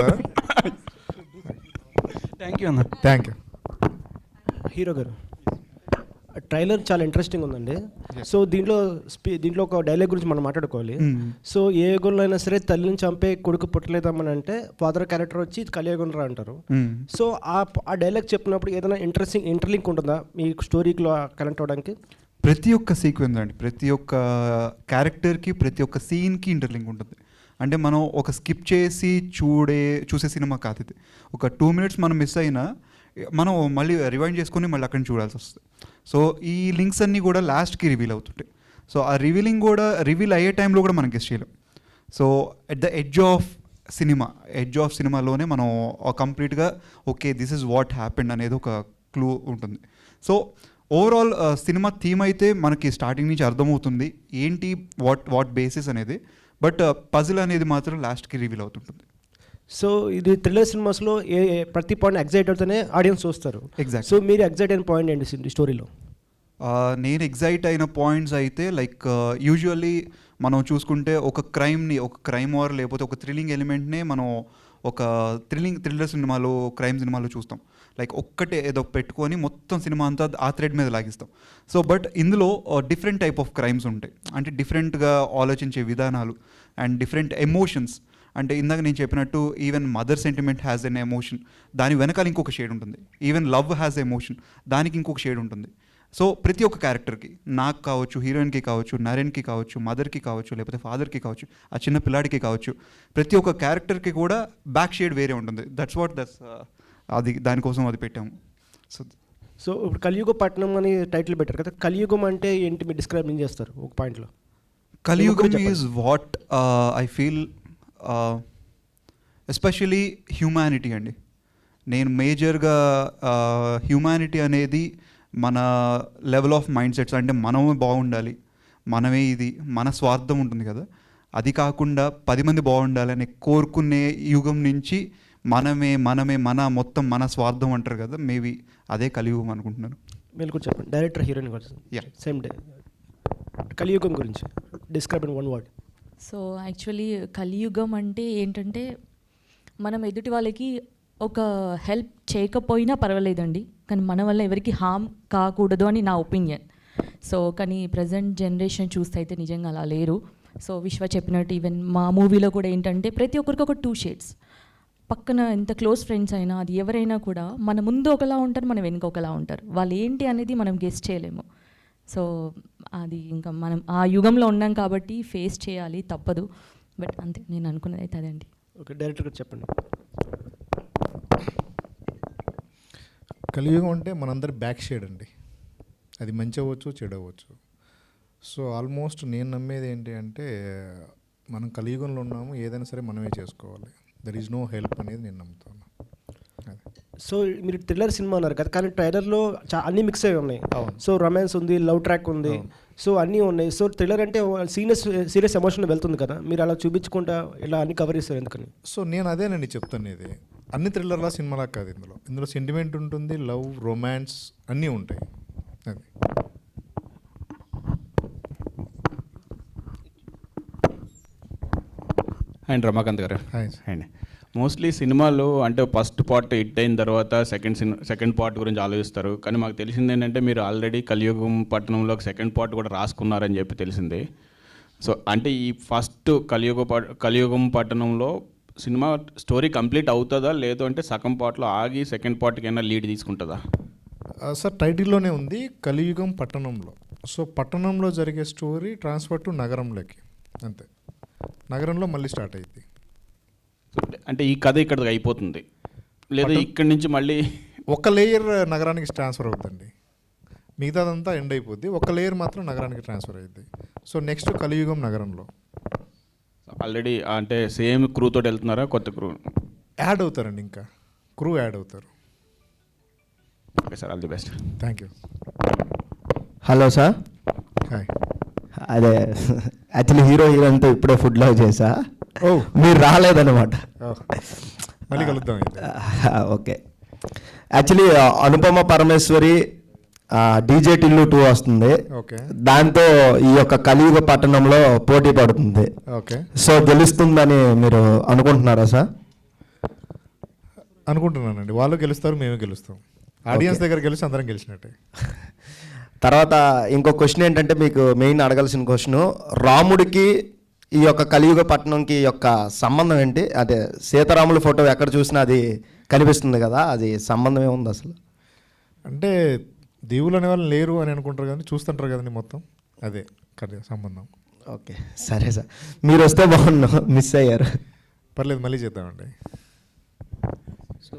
థ్యాంక్ యూ అన్న. Thank you. హీరో గారు, ట్రైలర్ చాలా ఇంట్రెస్టింగ్ ఉందండి. సో దీంట్లో ఒక డైలాగ్ గురించి మనం మాట్లాడుకోవాలి. సో ఏ యుగంలో అయినా సరే తల్లిని చంపే కొడుకు పుట్టలేదామని అంటే ఫాదర్ క్యారెక్టర్ వచ్చి కలియుగంలో అంటారు. సో ఆ డైలాగ్ చెప్పినప్పుడు ఏదైనా ఇంటర్లింక్ ఉంటుందా మీ స్టోరీలో కనెక్ట్ అవ్వడానికి? ప్రతి ఒక్క సీక్వెన్స్ అండి, ప్రతి ఒక్క క్యారెక్టర్కి, ప్రతి ఒక్క సీన్కి ఇంటర్లింక్ ఉంటుంది. అంటే మనం ఒక స్కిప్ చేసి చూసే సినిమా కాదు ఇది. ఒక 2 minutes మనం మిస్ అయినా మనం మళ్ళీ రివైండ్ చేసుకొని మళ్ళీ అక్కడిని చూడాల్సి వస్తుంది. సో ఈ లింక్స్ అన్నీ కూడా లాస్ట్కి రివీల్ అవుతుంటాయి. సో ఆ రివీల్ అయ్యే టైంలో కూడా మనం గెస్ చేయలేం. So at the edge of సినిమాలోనే మనం కంప్లీట్గా okay this is what happened అనేది ఒక క్లూ ఉంటుంది. సో ఓవరాల్ సినిమా థీమ్ అయితే మనకి స్టార్టింగ్ నుంచి అర్థమవుతుంది ఏంటి వాట్ బేసిస్ అనేది. బట్ పజిల్ అనేది మాత్రం లాస్ట్కి రివీల్ అవుతుంటుంది. సో ఇది థ్రిల్లర్ సినిమాస్లో ప్రతి పాయింట్ ఎగ్జైట్ అవుతూనే ఆడియన్స్ చూస్తారు. ఎగ్జాక్ట్. సో మీరు ఎగ్జైట్ అయిన పాయింట్ ఏంటి స్టోరీలో? నేను ఎగ్జైట్ అయిన పాయింట్స్ అయితే లైక్ యూజువల్లీ మనం చూసుకుంటే ఒక క్రైమ్ ఆర్ లేకపోతే ఒక థ్రిల్లింగ్ ఎలిమెంట్నే మనం ఒక థ్రిల్లర్ సినిమాలో, క్రైమ్ సినిమాలో చూస్తాం. లైక్ ఒక్కటే ఏదో పెట్టుకొని మొత్తం సినిమా అంతా ఆ థ్రెడ్ మీద లాగిస్తాం. సో బట్ ఇందులో డిఫరెంట్ టైప్ ఆఫ్ క్రైమ్స్ ఉంటాయి. అంటే డిఫరెంట్గా ఆలోచించే విధానాలు అండ్ డిఫరెంట్ ఎమోషన్స్. అంటే ఇందాక నేను చెప్పినట్టు even mother sentiment has an emotion, దాని వెనకాల ఇంకొక షేడ్ ఉంటుంది. ఈవెన్ లవ్ హ్యాస్ ఎమోషన్, దానికి ఇంకొక షేడ్ ఉంటుంది. సో ప్రతి ఒక్క క్యారెక్టర్కి, నాకు కావచ్చు, హీరోయిన్కి కావచ్చు, నరేన్కి కావచ్చు, మదర్కి కావచ్చు, లేకపోతే ఫాదర్కి కావచ్చు, ఆ చిన్న పిల్లాడికి కావచ్చు, ప్రతి ఒక్క క్యారెక్టర్కి కూడా బ్యాక్ షేడ్ వేరే ఉంటుంది. దట్స్ అది దానికోసం అది పెట్టాము. సో ఇప్పుడు కలియుగ పట్నం అని టైటిల్ పెట్టారు కదా, కలియుగం అంటే ఏంటి మీరు డిస్క్రైబ్ చేస్తారు ఒక పాయింట్లో? కలియుగం is what I feel especially humanity అండి. నేను మేజర్గా హ్యూమానిటీ అనేది మన లెవెల్ ఆఫ్ మైండ్ సెట్స్, అంటే మనమే బాగుండాలి, మనమే ఇది, మన స్వార్థం ఉంటుంది కదా, అది కాకుండా 10 మంది బాగుండాలని కోరుకునే యుగం నుంచి మనమే మొత్తం మన స్వార్థం అంటారు కదా, మేబీ అదే కలియుగం అనుకుంటున్నాను. మీరు కూడా చెప్పండి, డైరెక్టర్ హీరోయిన్ గురించి సేమ్ డే కలియుగం గురించి describe in 1 word. So actually కలియుగం అంటే ఏంటంటే మనం ఎదుటి వాళ్ళకి ఒక హెల్ప్ చేయకపోయినా పర్వాలేదండి, కానీ మన వల్ల ఎవరికి హామ్ కాకూడదు అని నా ఒపీనియన్. సో కానీ ప్రజెంట్ జనరేషన్ చూస్తే అయితే నిజంగా అలా లేరు. సో విశ్వ చెప్పినట్టు ఈవెన్ మా మూవీలో కూడా ఏంటంటే ప్రతి ఒక్కరికి ఒక 2 shades. పక్కన ఎంత క్లోజ్ ఫ్రెండ్స్ అయినా అది ఎవరైనా కూడా మన ముందు ఒకలా ఉంటారు, మన వెనుక ఒకలా ఉంటారు. వాళ్ళు ఏంటి అనేది మనం గెస్ చేయలేము. సో అది ఇంకా మనం ఆ యుగంలో ఉన్నాం కాబట్టి ఫేస్ చేయాలి, తప్పదు. బట్ అంతే, నేను అనుకున్నది అయితే అదండి. ఓకే, డైరెక్టర్ గారు చెప్పండి. కలియుగం అంటే మనందరి బ్యాక్ షేడ్ అండి. అది మంచి అవ్వచ్చు, చెడు అవ్వచ్చు. సో ఆల్మోస్ట్ నేను నమ్మేది ఏంటి అంటే మనం కలియుగంలో ఉన్నాము, ఏదైనా సరే మనమే చేసుకోవాలి. దర్ ఈజ్ నో హెల్ప్ అనేది నేను నమ్ముతాను. సో మీరు థ్రిల్లర్ సినిమా అన్నారు కదా, కానీ ట్రైలర్లో అన్నీ మిక్స్ అయ్యి ఉన్నాయి. సో రొమాన్స్ ఉంది, లవ్ ట్రాక్ ఉంది, సో అన్నీ ఉన్నాయి. సో థ్రిల్లర్ అంటే సీరియస్ ఎమోషన్ వెళ్తుంది కదా, మీరు అలా చూపించకుండా ఇలా అన్ని కవర్ చేస్తారు ఎందుకని? సో నేను అదేనండి చెప్తాను, ఇది అన్ని థ్రిల్లర్లా సినిమాలా కాదు. ఇందులో సెంటిమెంట్ ఉంటుంది, లవ్, రొమాన్స్ అన్నీ ఉంటాయి. అది అండ్ రమాకాంత్ గారు హాయ్. అండి, మోస్ట్లీ సినిమాలు అంటే ఫస్ట్ పార్ట్ హిట్ అయిన తర్వాత సెకండ్ పార్ట్ గురించి ఆలోచిస్తారు. కానీ మాకు తెలిసింది ఏంటంటే మీరు ఆల్రెడీ కలియుగం పట్టణంలో సెకండ్ పార్ట్ కూడా రాసుకున్నారని చెప్పి తెలిసింది. సో అంటే ఈ ఫస్ట్ కలియుగం పట్టణంలో సినిమా స్టోరీ కంప్లీట్ అవుతుందా, లేదు అంటే సగం పార్ట్లో ఆగి సెకండ్ పార్ట్కి అయినా లీడ్ తీసుకుంటుందా? సార్ టైటిల్లోనే ఉంది కలియుగం పట్టణంలో. సో పట్టణంలో జరిగే స్టోరీ ట్రాన్స్ఫర్ టు నగరంలోకి, అంతే. నగరంలో మళ్ళీ స్టార్ట్ అయింది. అంటే ఈ కథ ఇక్కడ అయిపోతుంది, లేదా ఇక్కడి నుంచి మళ్ళీ ఒక లేయర్ నగరానికి ట్రాన్స్ఫర్ అవుతుందండి, మిగతాదంతా ఎండ్ అయిపోద్ది. ఒక లేయర్ మాత్రం నగరానికి ట్రాన్స్ఫర్ అయ్యింది. సో నెక్స్ట్ కలియుగం నగరంలో ఆల్రెడీ అంటే సేమ్ క్రూ తోటి వెళ్తున్నారా, కొత్త క్రూ యాడ్ అవుతారండి, ఇంకా క్రూ యాడ్ అవుతారు. Okay sir, all the best. Thank you. Hello sir. Hi. అదే యాక్చువల్లీ హీరోయిన్తో ఇప్పుడే ఫుడ్ లవ్ చేసా, మీరు రాలేదన్నమాట. మళ్ళీ కలుద్దాం. Okay, actually Anupama Parameswari DJ Tillu 2 వస్తుంది. దాంతో ఈ యొక్క కలియుగ పట్టణంలో పోటీ పడుతుంది. సో గెలుస్తుందని మీరు అనుకుంటున్నారా సార్? అనుకుంటున్నానండి. వాళ్ళు గెలుస్తారు, మేమే గెలుస్తాం. ఆడియన్స్ దగ్గర గెలిచి అందరం గెలిచినట్టే. తర్వాత ఇంకో క్వశ్చన్ ఏంటంటే మీకు మెయిన్ అడగాల్సిన క్వశ్చన్, రాముడికి ఈ యొక్క కలియుగ పట్టణంకి యొక్క సంబంధం ఏంటి? అదే సీతారాముల ఫోటో ఎక్కడ చూసినా అది కనిపిస్తుంది కదా, అది సంబంధం ఏముంది అసలు? అంటే దేవుళ్ళు అనే వాళ్ళు లేరు అని అనుకుంటారు కానీ చూస్తుంటారు కదండి మొత్తం, అదే సంబంధం. ఓకే సరే సార్, మీరు వస్తే బాగుండు, మిస్ అయ్యారు. పర్లేదు మళ్ళీ చేద్దామండి. సో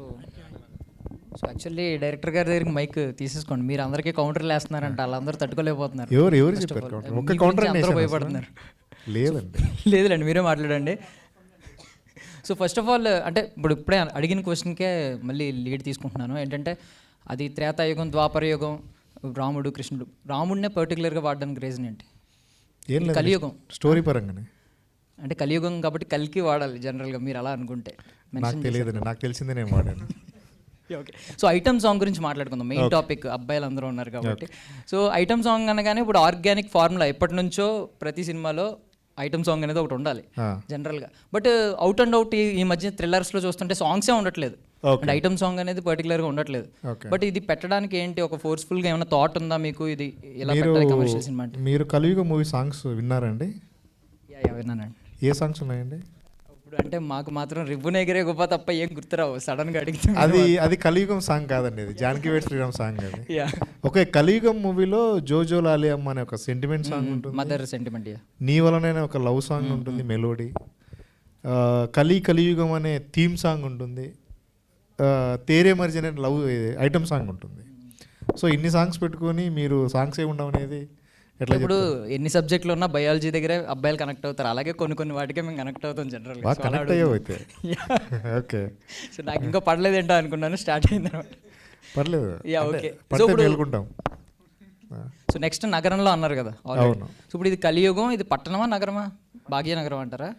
యాక్చువల్లీ డైరెక్టర్ గారి దగ్గరికి మైక్ తీసేసుకోండి. మీరు అందరికీ కౌంటర్లు వేస్తున్నారంట, వాళ్ళందరూ తట్టుకోలేకపోతున్నారు. ఎవరు చెప్పారు కౌంటర్? ఒక్క కౌంటర్ అందరూ భయపడుతున్నారు. లేదండి లేదులేండి, మీరే మాట్లాడండి. సో ఫస్ట్ ఆఫ్ ఆల్ అంటే ఇప్పుడే అడిగిన క్వశ్చన్కే మళ్ళీ లీడ్ తీసుకుంటున్నాను. ఏంటంటే అది త్రేతాయుగం, ద్వాపర యుగం, రాముడు, కృష్ణుడు. రాముడినే పర్టికులర్గా వాడడానికి రీజన్ ఏంటి? ఏం లేదు, కలియుగం స్టోరీ పరంగానే. అంటే కలియుగం కాబట్టి కలికి వాడాలి జనరల్గా, మీరు అలా అనుకుంటే. నాకు తెలియదండి, నాకు తెలిసిందే నేను వాడాను. ఓకే, సో ఐటమ్ సాంగ్ గురించి మాట్లాడుకుందాం. మెయిన్ టాపిక్, అబ్బాయిలు అందరూ ఉన్నారు కాబట్టి. సో ఐటమ్ సాంగ్ అనగానే ఇప్పుడు ఆర్గానిక్ ఫార్ములా, ఎప్పటి నుంచో ప్రతి సినిమాలో ఐటమ్ సాంగ్ అనేది ఒకటి ఉండాలి జనరల్గా. బట్ అవుట్ అండ్ అవుట్ ఈ మధ్య థ్రిల్లర్స్లో చూస్తుంటే సాంగ్సే ఉండట్లేదు, అండ్ ఐటమ్ సాంగ్ అనేది పర్టికులర్గా ఉండట్లేదు. బట్ ఇది పెట్టడానికి ఏంటి, ఒక ఫోర్స్ఫుల్గా ఏమైనా థాట్ ఉందా మీకు? ఇది ఇలా పెట్టాలి కమర్షియల్ సినిమా అంటే. మీరు కలియుగ మూవీ సాంగ్స్ విన్నారండి? విన్నానండి. ఏ సాంగ్స్ ఉన్నాయండి? ఇప్పుడు అంటే మాకు మాత్రం రివ్వున ఎగిరే గొప్ప తప్ప ఏం గుర్తురావు సడన్గా అడిగితే. అది కలియుగం సాంగ్ కాదండి, అది జానకి వేడ్ శ్రీరామ్ సాంగ్. అది ఓకే. కలియుగం మూవీలో జోజో లాలి అమ్మ అనే ఒక సెంటిమెంట్ సాంగ్ ఉంటుంది, మదర్ సెంటిమెంట్. నీ వలనైనా ఒక లవ్ సాంగ్ ఉంటుంది, మెలోడీ. కలియుగం అనే థీమ్ సాంగ్ ఉంటుంది, తేరే మర్జీ అనే లవ్ ఐటమ్ సాంగ్ ఉంటుంది. సో ఇన్ని సాంగ్స్ పెట్టుకొని మీరు సాంగ్స్ ఏ ఉండవు అనేది ఎట్లా? ఇప్పుడు ఎన్ని సబ్జెక్టులు ఉన్నా బయాలజీ దగ్గరే అబ్బాయిలు కనెక్ట్ అవుతారు, అలాగే కొన్ని వాటికే మేము కనెక్ట్ అవుతాం జనరల్గా. Connect అయ్యాయితే okay. సో నాకు ఇంకా పడలేదేంటో అనుకున్నాను స్టార్ట్ అయిన తర్వాత. పర్లేదు, ఓకే. మేలుకుంటాం. సో నెక్స్ట్ నగరంలో అన్నారు కదా. అవును. సో ఇప్పుడు ఇది కలియుగం, ఇది పట్టణమా నగరమా? భాగ్యనగరం అంటారా?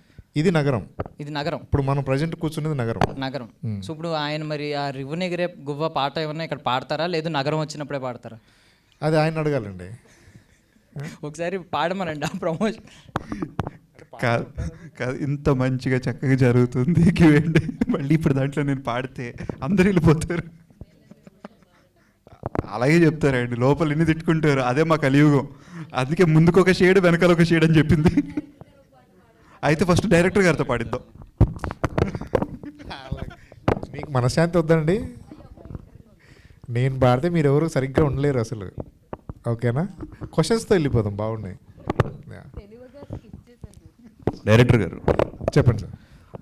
ఇది నగరం. ఇది నగరం. ఇప్పుడు మనం ప్రజెంట్ కూర్చున్నది నగరం. సో ఇప్పుడు ఆయన మరి ఆ రివ్వునెగిరే గువ్వ పాట ఏమన్నా ఇక్కడ పాడతారా, లేదు నగరం వచ్చినప్పుడే పాడతారా? అది ఆయన అడగాలండి. ఒకసారి పాడమనండి ఆ ప్రమోషన్. కాదు, ఇంత మంచిగా చక్కగా జరుగుతుంది ఇవేంటి, మళ్ళీ ఇప్పుడు దాంట్లో నేను పాడితే అందరు వెళ్ళిపోతారు. అలాగే చెప్తారండి, లోపల ఎన్ని తిట్టుకుంటారు. అదే మా కలియుగం. అందుకే ముందుకు ఒక షేడ్, వెనకాల ఒక షేడ్ అని చెప్పింది. అయితే ఫస్ట్ డైరెక్టర్ గారితో పాడిద్దాం. మీకు మనశ్శాంతి వద్దండి, నేను పాడితే మీరు ఎవరు సరిగ్గా ఉండలేరు అసలు. ఓకేనా? క్వశ్చన్స్తో వెళ్ళిపోదాం, బాగున్నాయి. డైరెక్టర్ గారు చెప్పండి సార్.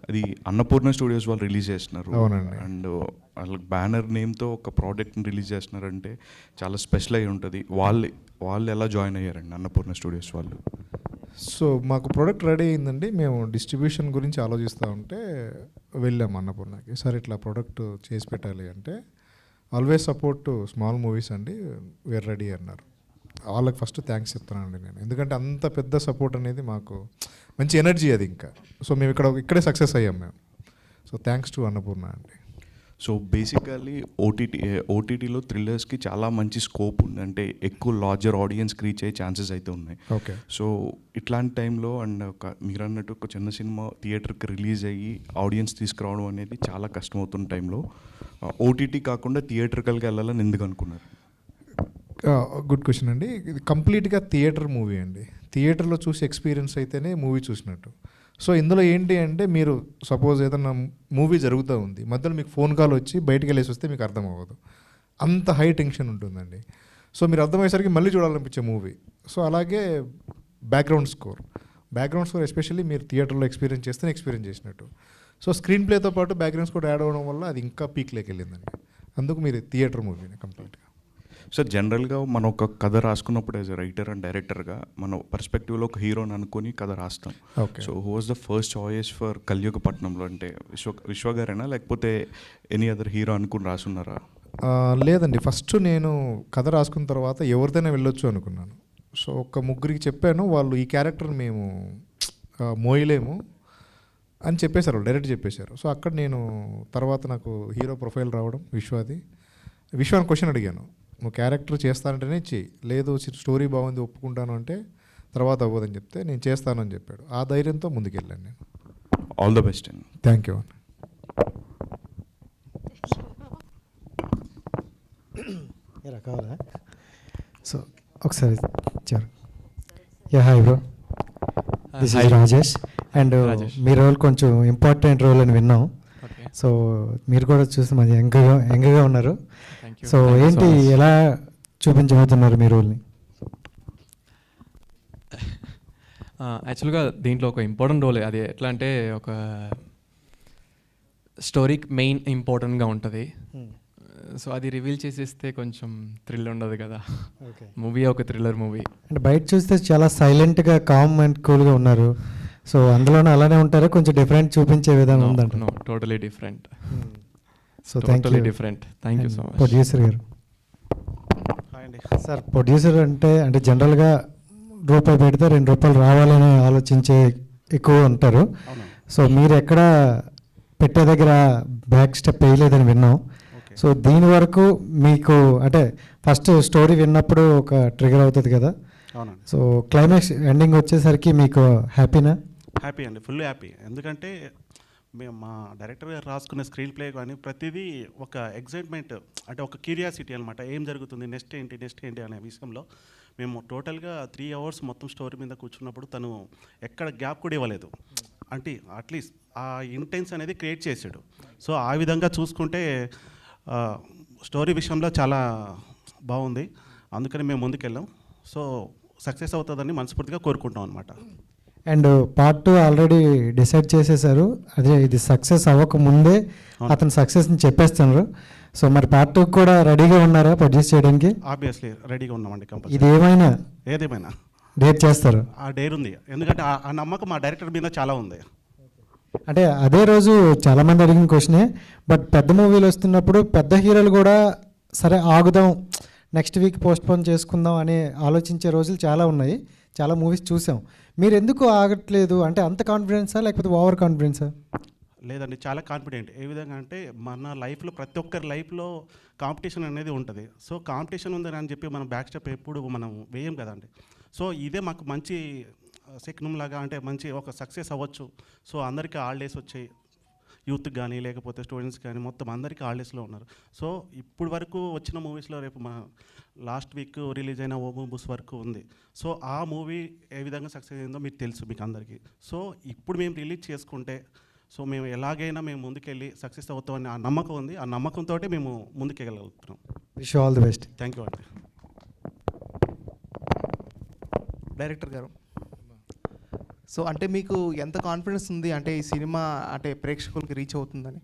అది అన్నపూర్ణ స్టూడియోస్ వాళ్ళు రిలీజ్ చేస్తున్నారు. అవునండి. అండ్ వాళ్ళకి బ్యానర్ నేమ్తో ఒక ప్రోడక్ట్ని రిలీజ్ చేస్తున్నారంటే చాలా స్పెషల్ అయి ఉంటుంది. వాళ్ళు ఎలా జాయిన్ అయ్యారండి అన్నపూర్ణ స్టూడియోస్ వాళ్ళు? సో మాకు ప్రోడక్ట్ రెడీ అయిందండి, మేము డిస్ట్రిబ్యూషన్ గురించి ఆలోచిస్తూ ఉంటే వెళ్ళాము అన్నపూర్ణకి. సార్ ఇట్లా ప్రోడక్ట్ చేసి పెట్టాలి అంటే, ఆల్వేస్ సపోర్ట్ స్మాల్ మూవీస్ అండి, వీఆర్ రెడీ అన్నారు. వాళ్ళకి ఫస్ట్ థ్యాంక్స్ చెప్తానండి నేను, ఎందుకంటే అంత పెద్ద సపోర్ట్ అనేది మాకు మంచి ఎనర్జీ అది ఇంకా. సో మేము ఇక్కడే సక్సెస్ అయ్యాం మేము. సో థ్యాంక్స్ టు అన్నపూర్ణ అండి. సో బేసికల్లీ ఓటీటీలో థ్రిల్లర్స్కి చాలా మంచి స్కోప్ ఉంది, అంటే ఎక్కువ లార్జర్ ఆడియన్స్కి రీచ్ అయ్యే ఛాన్సెస్ అయితే ఉన్నాయి. ఓకే. సో ఇట్లాంటి టైంలో అండ్ మీరు అన్నట్టు ఒక చిన్న సినిమా థియేటర్కి రిలీజ్ అయ్యి ఆడియన్స్ తీసుకురావడం అనేది చాలా కష్టమవుతున్న టైంలో ఓటీటీ కాకుండా థియేటర్కల్గా వెళ్ళాలని ఎందుకు అనుకున్నారు? గుడ్ క్వశ్చన్ అండి. ఇది కంప్లీట్గా థియేటర్ మూవీ అండి. థియేటర్లో చూసి ఎక్స్పీరియన్స్ అయితేనే మూవీ చూసినట్టు. సో ఇందులో ఏంటి అంటే, మీరు సపోజ్ ఏదైనా మూవీ జరుగుతూ ఉంది, మధ్యలో మీకు ఫోన్ కాల్ వచ్చి బయటికి వెళ్ళేసి వస్తే మీకు అర్థం అవ్వదు, అంత హై టెన్షన్ ఉంటుందండి. సో మీరు అర్థమయ్యేసరికి మళ్ళీ చూడాలనిపించే మూవీ. సో అలాగే బ్యాక్గ్రౌండ్ స్కోర్ ఎస్పెషల్లీ మీరు థియేటర్లో ఎక్స్పీరియన్స్ చేస్తేనే ఎక్స్పీరియన్స్ చేసినట్టు. సో స్క్రీన్ ప్లేతో పాటు బ్యాక్గ్రౌండ్ స్కోర్ యాడ్ అవ్వడం వల్ల అది ఇంకా పీక్లోకి వెళ్ళిందండి. అందుకు మీరు థియేటర్ మూవీని కంప్లీట్గా. సార్ జనరల్గా మనం ఒక కథ రాసుకున్నప్పుడు యాజ్ ఎ రైటర్ అండ్ డైరెక్టర్గా మన పర్స్పెక్టివ్లో ఒక హీరోని అనుకొని కథ రాస్తాం. So who was the first choice for కలియుగపట్నంలో? అంటే విశ్వ గారేనా, లేకపోతే ఎనీ అదర్ హీరో అనుకుని రాసున్నారా? లేదండి, ఫస్ట్ నేను కథ రాసుకున్న తర్వాత ఎవరిదైనా వెళ్ళొచ్చు అనుకున్నాను. సో ఒక ముగ్గురికి చెప్పాను, వాళ్ళు ఈ క్యారెక్టర్ మేము మోయలేము అని చెప్పేశారు, డైరెక్ట్ చెప్పేశారు. సో అక్కడ నేను తర్వాత నాకు హీరో ప్రొఫైల్ రావడం, విశ్వాన్ని క్వశ్చన్ అడిగాను, నువ్వు క్యారెక్టర్ చేస్తానంటేనే చెయ్యి, లేదు స్టోరీ బాగుంది ఒప్పుకుంటాను అంటే తర్వాత అవ్వదని చెప్తే నేను చేస్తానని చెప్పాడు. ఆ ధైర్యంతో ముందుకెళ్ళాను నేను. ఆల్ ద బెస్ట్ అండి. Thank you. ఒకసారి hi bro, this is Rajesh. And మీ రోల్ కొంచెం ఇంపార్టెంట్ రోల్ అని విన్నాం. సో మీరు కూడా చూస్తే మంచి యంగ్గా ఉన్నారు. సో ఏంటి, ఎలా చూపించబోతున్నారు మీ రోల్ని? యాక్చువల్గా దీంట్లో ఒక ఇంపార్టెంట్ రోల్, అది ఎట్లా అంటే ఒక స్టోరీకి మెయిన్ ఇంపార్టెంట్గా ఉంటుంది. సో అది రివీల్ చేసేస్తే కొంచెం థ్రిల్ ఉండదు కదా. మూవీ ఒక థ్రిల్లర్ మూవీ. అంటే బయట చూస్తే చాలా సైలెంట్గా, కామ్ అండ్ కూల్గా ఉన్నారు. సో అందులోనే అలానే ఉంటారు, కొంచెం డిఫరెంట్ చూపించే విధంగా ఉందంట. Totally different. So thank you. Different. Thank you so much. Producer గారు సార్, ప్రొడ్యూసర్ అంటే జనరల్గా రూపాయి పెడితే ₹2 రావాలని ఆలోచించే ఎక్కువ ఉంటారు. సో మీరు ఎక్కడ పెట్టే దగ్గర బ్యాక్ స్టెప్ వేయలేదని విన్నాం. సో దీని వరకు మీకు అంటే ఫస్ట్ స్టోరీ విన్నప్పుడు ఒక ట్రిగర్ అవుతుంది కదా. సో క్లైమాక్స్ ఎండింగ్ వచ్చేసరికి మీకు హ్యాపీనా? హ్యాపీ అండి, ఫుల్ హ్యాపీ. ఎందుకంటే మేము మా డైరెక్టర్ గారు రాసుకున్న స్క్రీన్ ప్లే కానీ ప్రతిదీ ఒక ఎగ్జైట్మెంట్, అంటే ఒక క్యూరియాసిటీ అనమాట. ఏం జరుగుతుంది, నెక్స్ట్ ఏంటి అనే విషయంలో మేము టోటల్గా 3 hours మొత్తం స్టోరీ మీద కూర్చున్నప్పుడు తను ఎక్కడ గ్యాప్ కూడా ఇవ్వలేదు. అంటే అట్లీస్ట్ ఆ ఇంటెన్స్ అనేది క్రియేట్ చేసాడు. సో ఆ విధంగా చూసుకుంటే స్టోరీ విషయంలో చాలా బాగుంది. అందుకని మేము ముందుకెళ్ళాం. సో సక్సెస్ అవుతుందని మనస్ఫూర్తిగా కోరుకుంటాం అనమాట. అండ్ పార్ట్ 2 ఆల్రెడీ డిసైడ్ చేసేసారు. అదే ఇది సక్సెస్ అవ్వక ముందే అతను సక్సెస్ని చెప్పేస్తున్నారు. సో మరి పార్ట్ 2 కూడా రెడీగా ఉన్నారా ప్రొడ్యూస్ చేయడానికి? ఆబ్వియస్లీ రెడీగా ఉన్నామండి. కంపల్సరీ ఇది ఏదైనా డేర్ చేస్తారు. ఆ డేర్ ఉంది, ఎందుకంటే ఆ నమ్మకం మా డైరెక్టర్ మీద చాలా ఉంది. అంటే అదే రోజు చాలామంది అడిగిన క్వశ్చనే. బట్ పెద్ద మూవీలు వస్తున్నప్పుడు పెద్ద హీరోలు కూడా సరే ఆగుదాం, నెక్స్ట్ వీక్ పోస్ట్పోన్ చేసుకుందాం అని ఆలోచించే రోజులు చాలా ఉన్నాయి. చాలా మూవీస్ చూసాం. మీరు ఎందుకు ఆగట్లేదు? అంటే అంత కాన్ఫిడెన్సా లేకపోతే ఓవర్ కాన్ఫిడెన్సా? లేదండి, చాలా కాన్ఫిడెంట్. ఏ విధంగా అంటే మన లైఫ్లో ప్రతి ఒక్కరి లైఫ్లో కాంపిటీషన్ అనేది ఉంటుంది. సో కాంపిటీషన్ ఉందని అని చెప్పి మనం బ్యాక్ స్టెప్ ఎప్పుడు మనం వేయం కదండి. సో ఇదే మాకు మంచి శకునం లాగా, అంటే మంచి ఒక సక్సెస్ అవ్వచ్చు. సో అందరికీ హాలిడేస్ వచ్చాయి, యూత్కి కానీ లేకపోతే స్టూడెంట్స్ కానీ మొత్తం అందరికీ హాలిడేస్లో ఉన్నారు. సో ఇప్పుడు వరకు వచ్చిన మూవీస్లో రేపు మా లాస్ట్ వీక్ రిలీజ్ అయిన ఓ బుస్ వరకు ఉంది. సో ఆ మూవీ ఏ విధంగా సక్సెస్ అయిందో మీకు తెలుసు, మీకు అందరికీ. సో ఇప్పుడు మేము రిలీజ్ చేసుకుంటే సో మేము ఎలాగైనా మేము ముందుకెళ్ళి సక్సెస్ అవుతామని ఆ నమ్మకం ఉంది. ఆ నమ్మకంతో మేము ముందుకెళ్ళగలుగుతున్నాం. Wish you all the best. Thank you అండి. డైరెక్టర్ గారు, సో అంటే మీకు ఎంత కాన్ఫిడెన్స్ ఉంది అంటే ఈ సినిమా అంటే ప్రేక్షకులకి రీచ్ అవుతుందని?